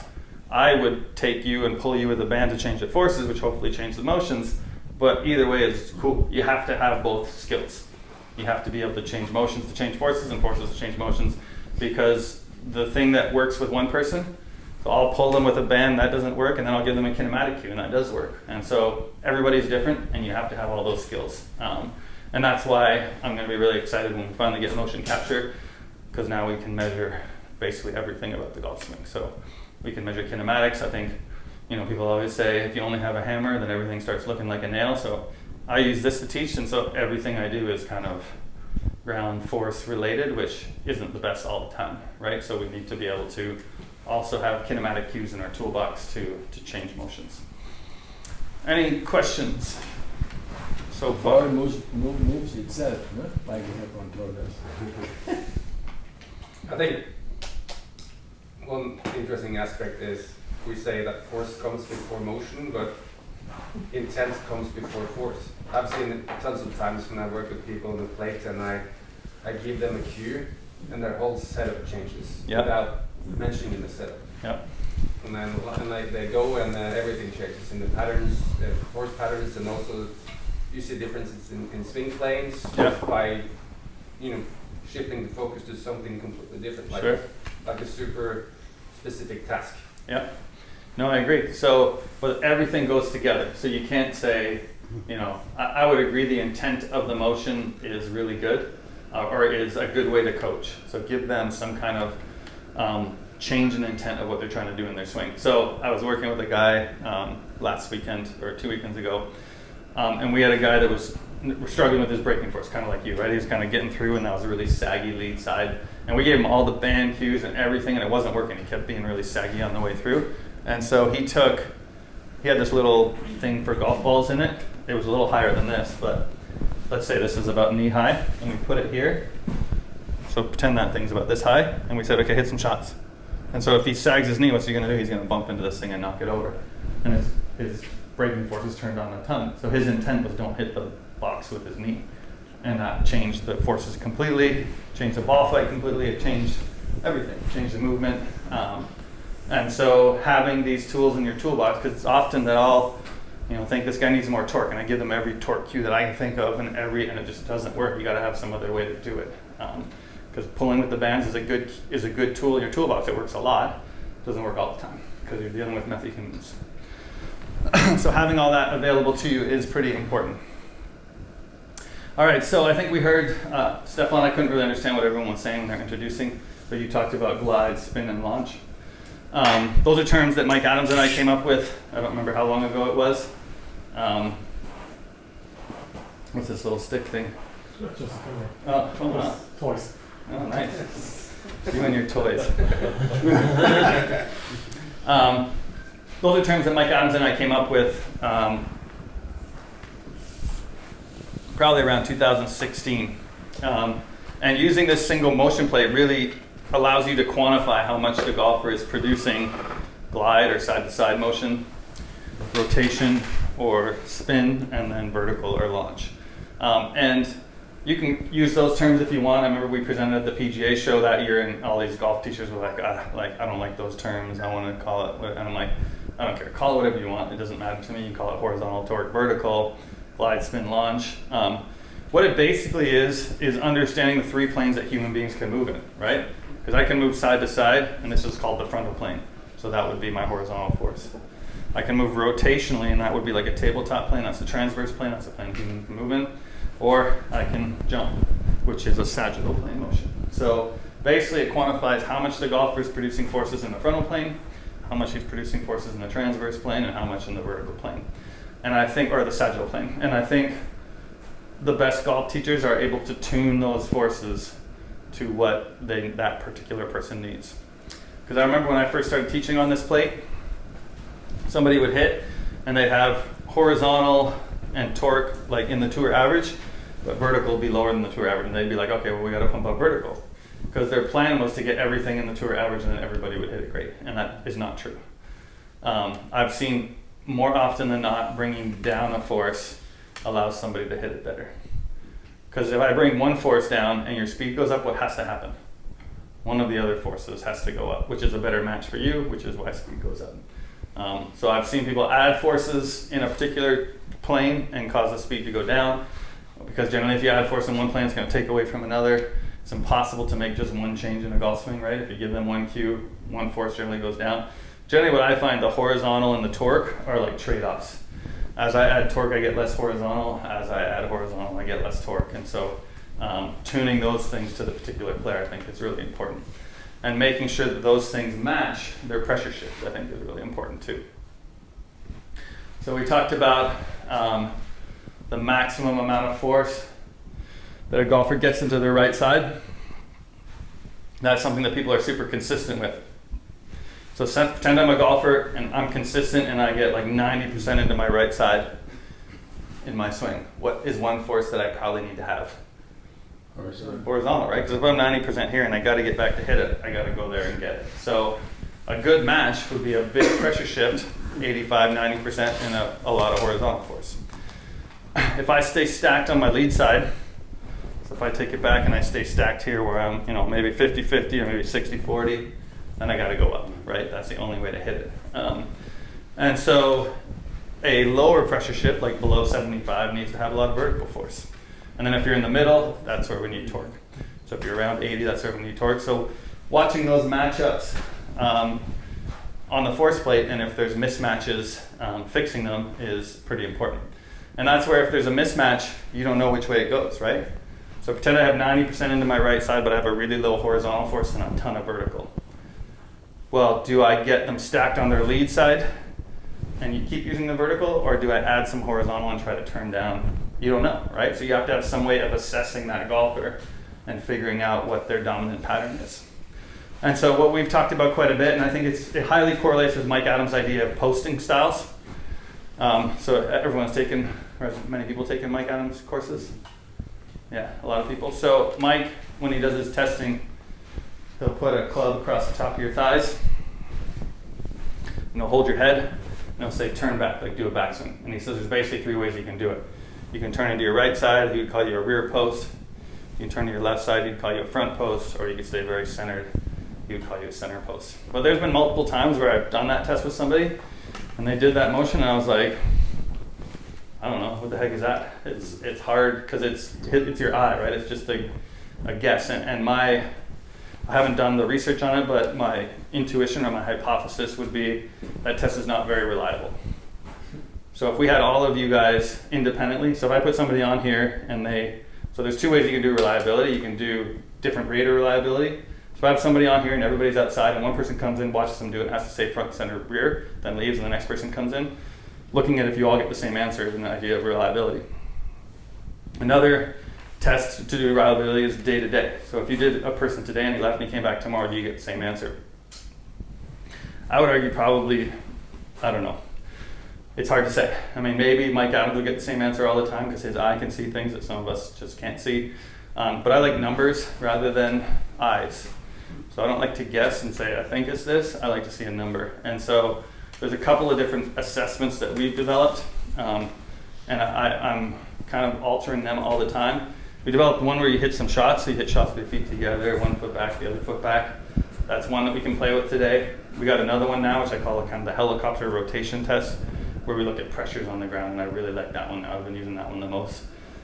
I would take you and pull you with a band to change the forces, which hopefully change the motions. But either way is cool. You have to have both skills. You have to be able to change motions to change forces and forces to change motions, because the thing that works with one person, so I'll pull them with a band, that doesn't work, and then I'll give them a kinematic cue, and that does work. And so everybody's different, and you have to have all those skills. And that's why I'm going to be really excited when we finally get motion capture, because now we can measure basically everything about the golf swing. So we can measure kinematics. I think, people always say if you only have a hammer, then everything starts looking like a nail. So I use this to teach, and so everything I do is kind of ground force related, which isn't the best all the time, right? So we need to be able to also have kinematic cues in our toolbox to change motions. Any questions so far? Ball moves itself, no? Like you have controlled us. I think one interesting aspect is we say that force comes before motion, but intent comes before force. I've seen it tons of times when I work with people on the plate and I give them a cue and their whole setup changes without mentioning the setup. Yep. And then they go and everything changes in the patterns, force patterns, and also you see differences in swing planes by shifting the focus to something completely different, like a super specific task. Yeah. No, I agree. So, but everything goes together. So you can't say, I would agree the intent of the motion is really good, or is a good way to coach. So give them some kind of change in intent of what they're trying to do in their swing. So I was working with a guy last weekend or 2 weekends ago, and we had a guy that was struggling with his breaking force, kind of like you, right? He was kind of getting through, and that was a really saggy lead side. And we gave him all the band cues and everything, and it wasn't working. He kept being really saggy on the way through. And so he had this little thing for golf balls in it. It was a little higher than this, but let's say this is about knee high, and we put it here. So pretend that thing's about this high, and we said, okay, hit some shots. And so if he sags his knee, what's he going to do? He's going to bump into this thing and knock it over. And his breaking force is turned on a ton. So his intent was don't hit the box with his knee. And that changed the forces completely, changed the ball flight completely, it changed everything, changed the movement. And so having these tools in your toolbox, because it's often that I'll think this guy needs more torque, and I give them every torque cue that I can think of, and it just doesn't work. You got to have some other way to do it. Because pulling with the bands is a good tool in your toolbox. It works a lot. It doesn't work all the time because you're dealing with messy humans. So having all that available to you is pretty important. All right, so I think we heard, Stefan, I couldn't really understand what everyone was saying when they're introducing, but you talked about glide, spin, and launch. Those are terms that Mike Adams and I came up with. I don't remember how long ago it was. What's this little stick thing? Just Oh, toys. Oh, nice. You and your toys. Those are terms that Mike Adams and I came up with probably around 2016. And using this single motion plate really allows you to quantify how much the golfer is producing glide or side-to-side motion, rotation or spin, and then vertical or launch. And you can use those terms if you want. I remember we presented at the PGA show that year, and all these golf teachers were like, I don't like those terms. I want to call it, and I'm like, I don't care. Call it whatever you want. It doesn't matter to me. You can call it horizontal, torque, vertical, glide, spin, launch. What it basically is understanding the three planes that human beings can move in, right? Because I can move side to side, and this is called the frontal plane. So that would be my horizontal force. I can move rotationally, and that would be like a tabletop plane. That's the transverse plane. That's the plane human can move in. Or I can jump, which is a sagittal plane motion. So basically it quantifies how much the golfer is producing forces in the frontal plane, how much he's producing forces in the transverse plane, and how much in the vertical plane. And I think, or the sagittal plane. And I think the best golf teachers are able to tune those forces to what that particular person needs. Because I remember when I first started teaching on this plate, somebody would hit and they'd have horizontal and torque like in the tour average, but vertical would be lower than the tour average. And they'd be like, okay, well, we got to pump up vertical. Because their plan was to get everything in the tour average and then everybody would hit it great. And that is not true. I've seen more often than not bringing down a force allows somebody to hit it better. Because if I bring one force down and your speed goes up, what has to happen? One of the other forces has to go up, which is a better match for you, which is why speed goes up. So I've seen people add forces in a particular plane and cause the speed to go down, because generally if you add force in one plane, it's going to take away from another. It's impossible to make just one change in a golf swing, right? If you give them one cue, one force generally goes down. Generally what I find, the horizontal and the torque are like trade-offs. As I add torque, I get less horizontal. As I add horizontal, I get less torque. And so tuning those things to the particular player, I think is really important. And making sure that those things match their pressure shift, I think is really important too. So we talked about the maximum amount of force that a golfer gets into their right side. That's something that people are super consistent with. So pretend I'm a golfer and I'm consistent and I get like 90% into my right side in my swing. What is one force that I probably need to have? Horizontal, right? Because if I'm 90% here and I got to get back to hit it, I got to go there and get it. So a good match would be a big pressure shift, 85, 90%, and a lot of horizontal force. If I stay stacked on my lead side, so if I take it back and I stay stacked here where I'm, maybe 50-50 or maybe 60-40, then I got to go up, right? That's the only way to hit it. And so a lower pressure shift, like below 75, needs to have a lot of vertical force. And then if you're in the middle, that's where we need torque. So if you're around 80, that's where we need torque. So watching those matchups on the force plate, and if there's mismatches, fixing them is pretty important. And that's where if there's a mismatch, you don't know which way it goes, right? So pretend I have 90% into my right side, but I have a really low horizontal force and a ton of vertical. Well, do I get them stacked on their lead side and you keep using the vertical, or do I add some horizontal and try to turn down? You don't know, right? So you have to have some way of assessing that golfer and figuring out what their dominant pattern is. And so what we've talked about quite a bit, and I think it highly correlates with Mike Adams' idea of posting styles. So everyone's taken, or many people taken Mike Adams courses? Yeah, a lot of people. So Mike, when he does his testing, he'll put a club across the top of your thighs, and he'll hold your head, and he'll say turn back, like do a backswing. And he says there's basically 3 ways you can do it. You can turn into your right side, he would call you a rear post. You can turn to your left side, he'd call you a front post, or you could stay very centered, he would call you a center post. But there's been multiple times where I've done that test with somebody, and they did that motion, and I was like, I don't know, what the heck is that? It's hard because it's your eye, right? It's just a guess. And I haven't done the research on it, but my intuition or my hypothesis would be that test is not very reliable. So if we had all of you guys independently, so if I put somebody on here and so there's 2 ways you can do reliability. You can do different rate of reliability. So if I have somebody on here and everybody's outside and one person comes in, watches them do it, has to say front, center, rear, then leaves, and the next person comes in. Looking at if you all get the same answer is an idea of reliability. Another test to do reliability is day to day. So if you did a person today and he left and he came back tomorrow, do you get the same answer? I would argue probably, I don't know. It's hard to say. I mean, maybe Mike Adams will get the same answer all the time because his eye can see things that some of us just can't see. But I like numbers rather than eyes. So I don't like to guess and say, I think it's this. I like to see a number. And so there's a couple of different assessments that we've developed, and I'm kind of altering them all the time. We developed one where you hit some shots, so you hit shots with your feet together, 1 foot back, the other foot back. That's one that we can play with today. We got another one now, which I call kind of the helicopter rotation test, where we look at pressures on the ground, and I really like that one now. I've been using that one the most.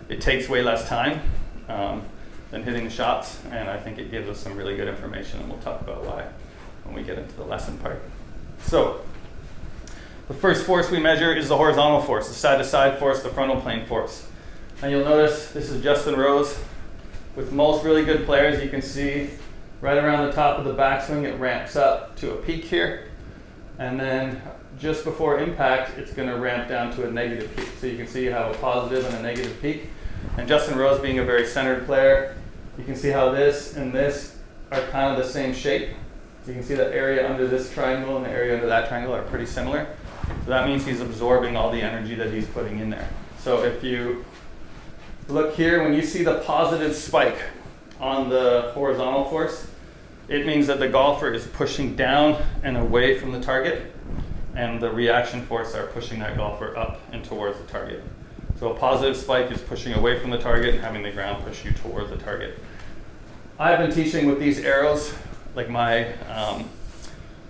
It takes way less time than hitting the shots, and I think it gives us some really good information, and we'll talk about why when we get into the lesson part. So the first force we measure is the horizontal force, the side-to-side force, the frontal plane force. And you'll notice this is Justin Rose. With most really good players, you can see right around the top of the backswing, it ramps up to a peak here. And then just before impact, it's going to ramp down to a negative peak. So you can see you have a positive and a negative peak. And Justin Rose being a very centered player, you can see how this and this are kind of the same shape. You can see the area under this triangle and the area under that triangle are pretty similar. So that means he's absorbing all the energy that he's putting in there. So if you look here, when you see the positive spike on the horizontal force, it means that the golfer is pushing down and away from the target, and the reaction force are pushing that golfer up and towards the target. So a positive spike is pushing away from the target and having the ground push you towards the target. I've been teaching with these arrows, like my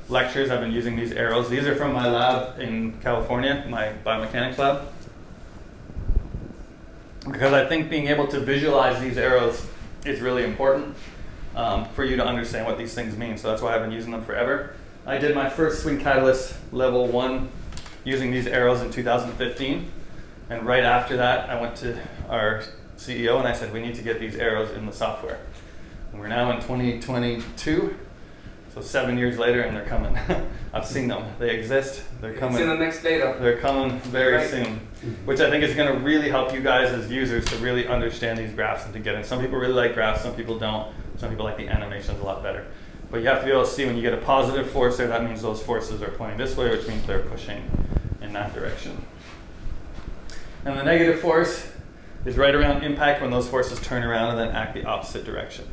lectures, I've been using these arrows. These are from my lab in California, my biomechanics lab. Because I think being able to visualize these arrows is really important for you to understand what these things mean. So that's why I've been using them forever. I did my first SwingCatalyst level 1 using these arrows in 2015. And right after that, I went to our CEO and I said, we need to get these arrows in the software. And we're now in 2022. So 7 years later, and they're coming. I've seen them. They exist. They're coming. It's in the next data. They're coming very soon, which I think is going to really help you guys as users to really understand these graphs and to get in. Some people really like graphs, some people don't. Some people like the animations a lot better. But you have to be able to see when you get a positive force there, that means those forces are pointing this way, which means they're pushing in that direction. And the negative force is right around impact when those forces turn around and then act the opposite direction.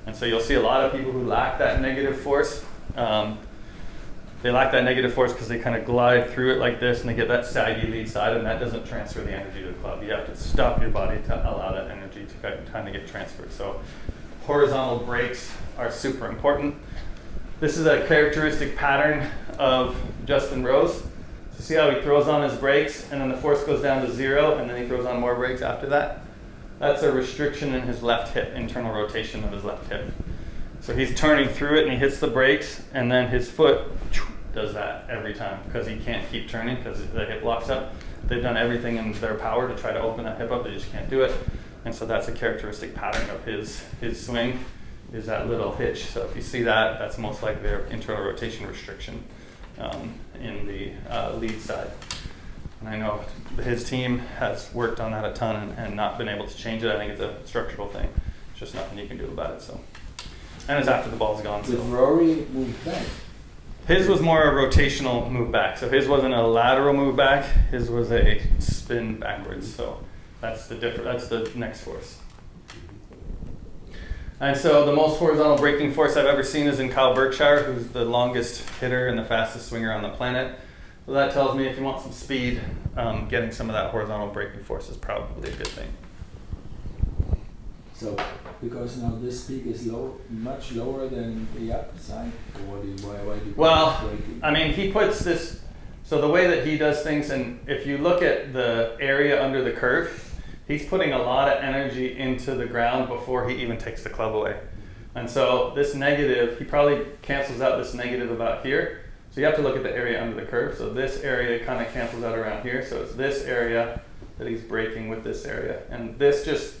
And so you'll see a lot of people who lack that negative force. They lack that negative force because they kind of glide through it like this and they get that saggy lead side, and that doesn't transfer the energy to the club. You have to stop your body to allow that energy to kind of get transferred. So horizontal breaks are super important. This is a characteristic pattern of Justin Rose. So see how he throws on his brakes and then the force goes down to 0 and then he throws on more brakes after that? That's a restriction in his left hip, internal rotation of his left hip. So he's turning through it and he hits the brakes and then his foot does that every time because he can't keep turning because the hip locks up. They've done everything in their power to try to open that hip up, they just can't do it. And so that's a characteristic pattern of his swing, is that little hitch. So if you see that, that's most likely their internal rotation restriction in the lead side. And I know his team has worked on that a ton and not been able to change it. I think it's a structural thing. It's just nothing you can do about it. So, and it's after the ball's gone. Did So Rory move back? his was more a rotational move back. So his wasn't a lateral move back. His was a spin backwards. So that's the That's the next force. And so the most horizontal braking force I've ever seen is in Kyle Berkshire, who's the longest hitter and the fastest swinger on the planet. So that tells me if you want some speed, getting some of that horizontal braking force is probably a good thing. So, because now this peak is much lower than the upper side? Or why do you Well, braking? I mean, he puts this, so the way that he does things, and if you look at the area under the curve, he's putting a lot of energy into the ground before he even takes the club away. And so this negative, he probably cancels out this negative about here. So you have to look at the area under the curve. So this area kind of cancels out around here. So it's this area that he's braking with this area. And this just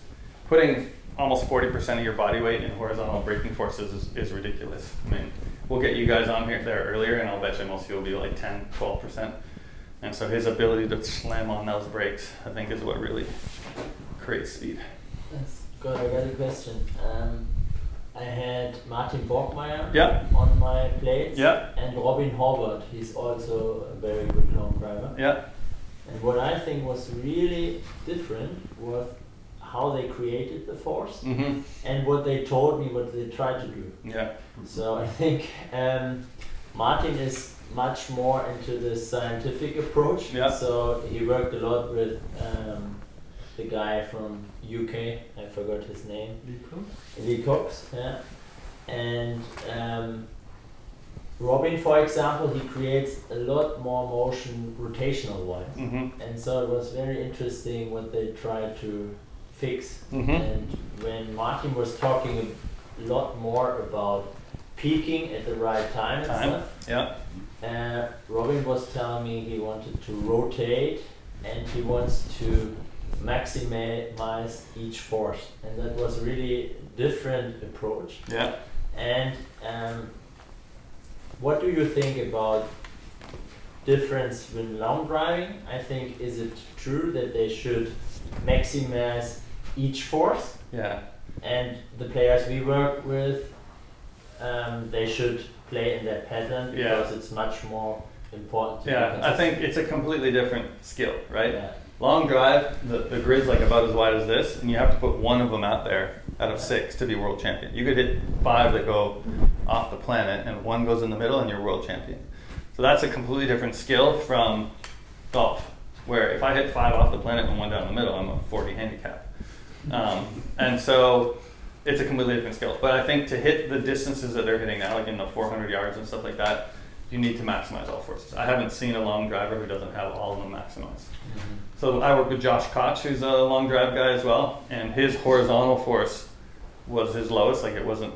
putting almost 40% of your body weight in horizontal braking forces is ridiculous. I mean, we'll get you guys on here there earlier, and I'll bet you most of you will be like 10, 12%. And so his ability to slam on those brakes, I think, is what really creates speed. That's good. I got a question. I had Martin Borgmeier Yeah. on my plates, Yeah. and Robin Horvath. He's also a very good long driver. Yeah. And what I think was really different was how they created the force Mm-hmm. and what they told me what they tried to do. Yeah. So I think Martin is much more into the scientific approach. Yeah. So he worked a lot with the guy from UK, I forgot his name. Lee Cox, yeah. And Robin, for example, he creates a lot more motion rotational wise. Mm-hmm. And so it was very interesting what they tried to fix. Mm-hmm. And when Martin was talking a lot more about peaking at the right time and stuff, Yeah. Robin was telling me he wanted to rotate and he wants to maximize each force, and that was really different approach. Yeah. And what do you think about difference when long driving? I think, is it true that they should maximize each force? Yeah. And the players we work with, they should play in that pattern because it's much more important to be Yeah. I consistent. think it's a completely different skill, right? Yeah. Long drive, the grid's like about as wide as this, and you have to put one of them out there out of 6 to be world champion. You could hit 5 that go off the planet, and 1 goes in the middle, and you're world champion. So that's a completely different skill from golf, where if I hit 5 off the planet and 1 down the middle, I'm a 40 handicap. And so it's a completely different skill. But I think to hit the distances that they're hitting now, like in the 400 yards and stuff like that, you need to maximize all forces. I haven't seen a long driver who doesn't have all of them maximized. Mm-hmm. So I work with Josh Koch, who's a long drive guy as well, and his horizontal force was his lowest, like it wasn't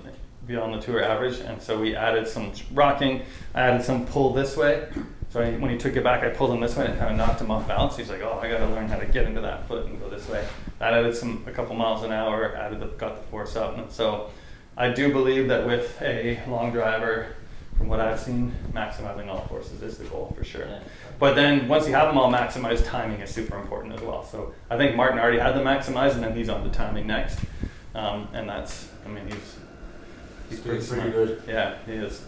beyond the tour average, and so we added some rocking, I added some pull this way. So when he took it back, I pulled him this way and it kind of knocked him off balance. He's like, oh, I gotta learn how to get into that foot and go this way. That added a couple miles an hour, got the force up. And so I do believe that with a long driver, from what I've seen, maximizing all forces is the goal for sure. Yeah. But then once you have them all maximized, timing is super important as well. So I think Martin already had them maximized, and then he's on to timing next. And that's, I mean, he's pretty smart. good. Yeah, he is.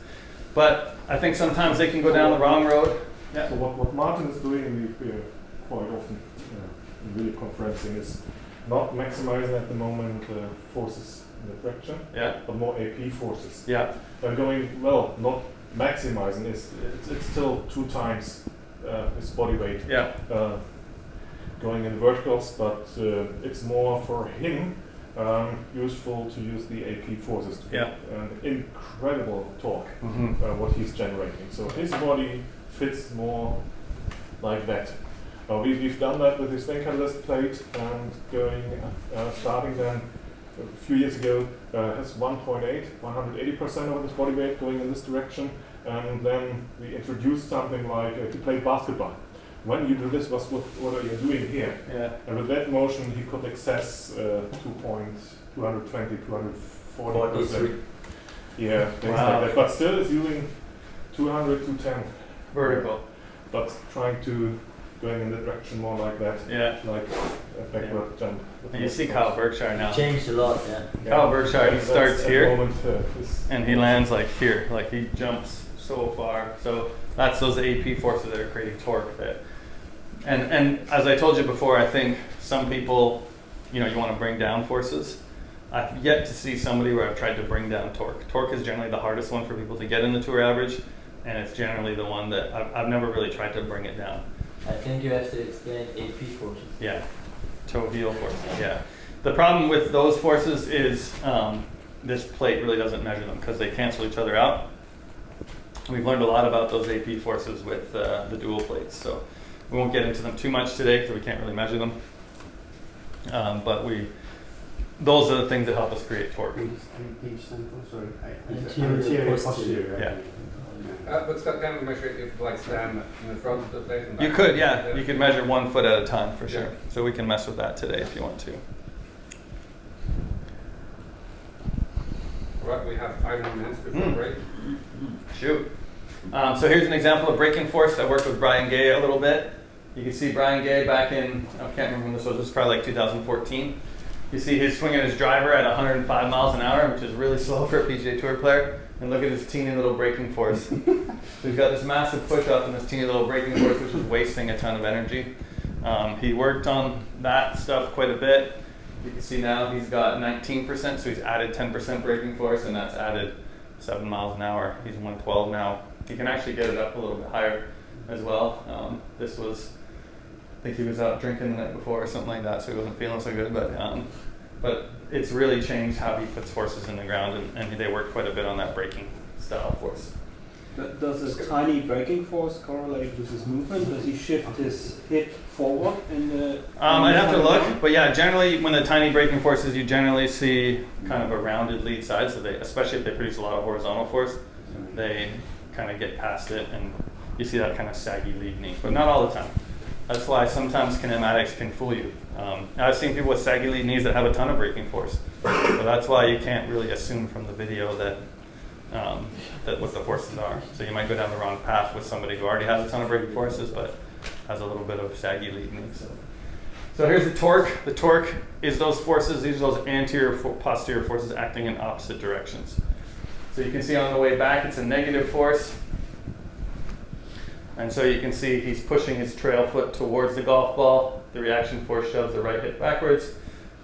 But I think sometimes they can go down the wrong road. Yeah. So what Martin is doing, we quite often in video conferencing, is not maximizing at the moment forces in the traction, Yeah. but more AP forces. Yeah. Going, well, not maximizing, it's still 2 times his body weight Yeah. going in verticals, but it's more for him useful to use the AP forces to Yeah. incredible torque Mm-hmm. what he's generating. So his body fits more like that. We've done that with the SwingCatalyst plate, and starting then a few years ago, has 1.8, 180% of his body weight going in this direction, and then we introduced something like to play basketball. When you do this, what are you doing here? Yeah. And with that motion, he could access 220, 240%. Yeah, things Wow. like that. But still is using 200, 210. Vertical. But trying to going in the direction more like that, Yeah. like a backward jump. And you see Kyle Berkshire now. Changed a lot, yeah. Kyle Berkshire, he That's starts at the here moment, and he lands like here. Like he jumps so far. So that's those AP forces that are creating torque. And as I told you before, I think some people, you want to bring down forces. I've yet to see somebody where I've tried to bring down torque. Torque is generally the hardest one for people to get in the tour average, and it's generally the one that I've never really tried to bring it down. I think you have to explain AP forces. Yeah, toe heel forces, yeah. The problem with those forces is this plate really doesn't measure them because they cancel each other out. We've learned a lot about those AP forces with the dual plates, so we won't get into them too much today because we can't really measure them. But those are the things that help us create torque. Sorry. Anterior, posterior. Yeah. But Scott, can we measure if like stand in the front of the plate? And You back? could, yeah. You could measure 1 foot at a time for sure. So we can mess with that today if you want to. All right, we have 5 more minutes before break. Shoot. So here's an example of braking force. I worked with Brian Gay a little bit. You can see Brian Gay back in, I can't remember when this was probably like 2014. You see he's swinging his driver at 105 miles an hour, which is really slow for a PGA Tour player. And look at his teeny little braking force. So he's got this massive push up and this teeny little braking force, which is wasting a ton of energy. He worked on that stuff quite a bit. You can see now he's got 19%, so he's added 10% braking force, and that's added 7 miles an hour. He's 112 now. He can actually get it up a little bit higher as well. This was, I think he was out drinking the night before or something like that, so he wasn't feeling so good. But it's really changed how he puts forces in the ground, and they work quite a bit on that braking style force. Does a tiny braking force correlate with his movement? Does he shift his hip forward in the? I'd have to look, but yeah, generally when the tiny braking forces, you generally see kind of a rounded lead side. So they, especially if they produce a lot of horizontal force, they kind of get past it, and you see that kind of saggy lead knee, but not all the time. That's why sometimes kinematics can fool you. I've seen people with saggy lead knees that have a ton of braking force, so that's why you can't really assume from the video that what the forces are. So you might go down the wrong path with somebody who already has a ton of braking forces, but has a little bit of saggy lead knee. So here's the torque. The torque is those forces. These are those anterior posterior forces acting in opposite directions. So you can see on the way back, it's a negative force. And so you can see he's pushing his trail foot towards the golf ball. The reaction force shoves the right hip backwards.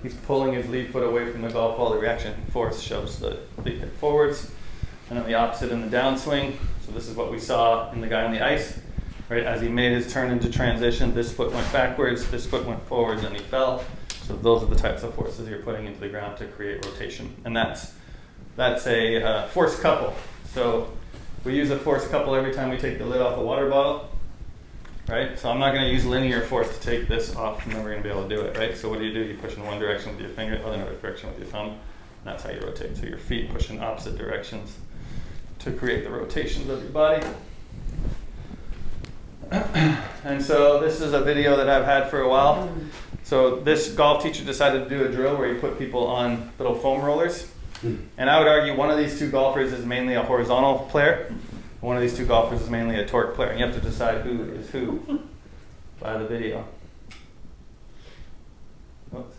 He's pulling his lead foot away from the golf ball. The reaction force shoves the lead hip forwards. And then the opposite in the downswing. So this is what we saw in the guy on the ice. Right, as he made his turn into transition, this foot went backwards, this foot went forwards, and he fell. So those are the types of forces you're putting into the ground to create rotation. And that's a force couple. So we use a force couple every time we take the lid off the water bottle. Right? So I'm not going to use linear force to take this off, and then we're going to be able to do it. Right? So what do? You push in one direction with your finger, another direction with your thumb. And that's how you rotate. So your feet push in opposite directions to create the rotations of your body. And so this is a video that I've had for a while. So this golf teacher decided to do a drill where he put people on little foam rollers. And I would argue one of these two golfers is mainly a horizontal player. One of these two golfers is mainly a torque player. And you have to decide who is who by the video. Oops.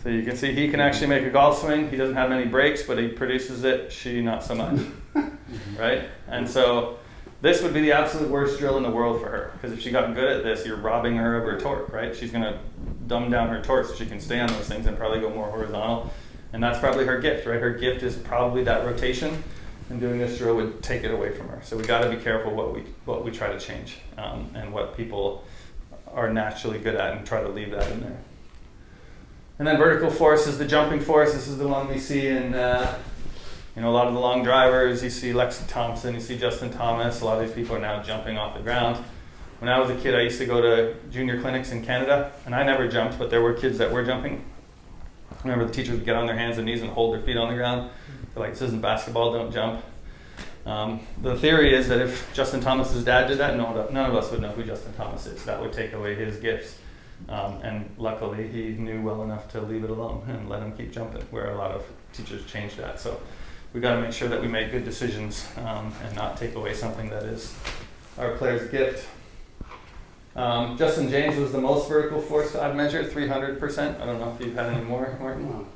So you can see he can actually make a golf swing. He doesn't have many breaks, but he produces it. She not so much. Right? And so this would be the absolute worst drill in the world for her. Because if she got good at this, you're robbing her of her torque, right? She's going to dumb down her torque so she can stay on those things and probably go more horizontal. And that's probably her gift, right? Her gift is probably that rotation. And doing this drill would take it away from her. So we got to be careful what we try to change and what people are naturally good at and try to leave that in there. And then vertical force is the jumping force. This is the one we see in a lot of the long drivers. You see Lexi Thompson, you see Justin Thomas. A lot of these people are now jumping off the ground. When I was a kid, I used to go to junior clinics in Canada, and I never jumped, but there were kids that were jumping. I remember the teachers would get on their hands and knees and hold their feet on the ground. like, this isn't basketball, don't jump. The theory is that if Justin Thomas's dad did that, none of us would know who Justin Thomas is. That would take away his gifts. And luckily, he knew well enough to leave it alone and let him keep jumping, where a lot of teachers changed that. So we got to make sure that we make good decisions and not take away something that is our player's gift. Justin James was the most vertical force I've measured, 300%. I don't know if you've had any more, Martin.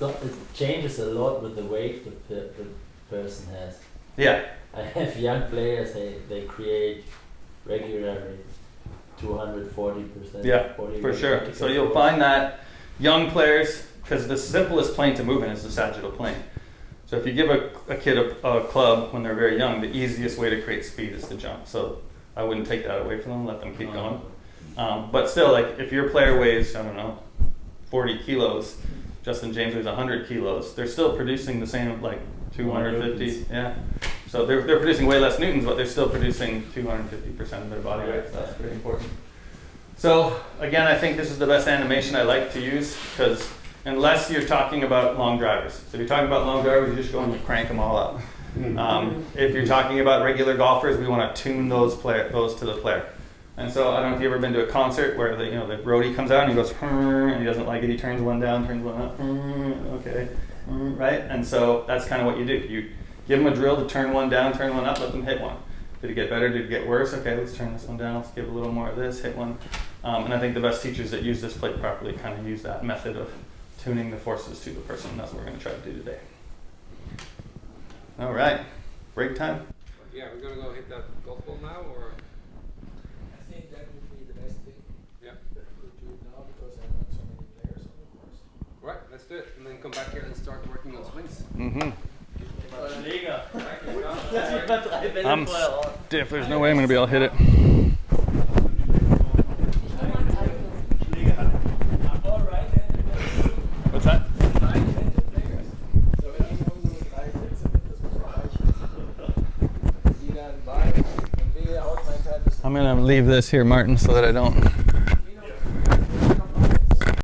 It changes a lot with the weight the person has. Yeah. I have young players, they create regularly 240%. Yeah, for sure. So you'll find that young players, because the simplest plane to move in is the sagittal plane. So if you give a kid a club when they're very young, the easiest way to create speed is to jump. So I wouldn't take that away from them, let them keep going. But still, like, if your player weighs, I don't know, 40 kilos, Justin James weighs 100 kilos, they're still producing the same, like, 250. Yeah. So they're producing way less newtons, but they're still producing 250% of their body weight. So that's pretty important. So again, I think this is the best animation I like to use, because unless you're talking about long drivers. So if you're talking about long drivers, you just go and you crank them all up. If you're talking about regular golfers, we want to tune those to the player. And so I don't know if you've ever been to a concert where the roadie comes out and he goes, and he doesn't like it. He turns one down, turns one up, okay, right? And so that's kind of what you do. You give them a drill to turn one down, turn one up, let them hit one. Did it get better? Did it get worse? Okay, let's turn this one down. Let's give a little more of this, hit one. And I think the best teachers that use this plate properly kind of use that method of tuning the forces to the person. And that's what we're going to try to do today. All right, break time. Yeah, we're gonna go hit that golf ball now, or? I think that would be the best thing. Yeah. That we could do it now because I have not so many players on the course. Right, let's do it, and then come back here and start working on swings. I'm stiff. There's no way I'm going to be able to hit it. What's that? I'm going to leave this here, Martin, so that I don't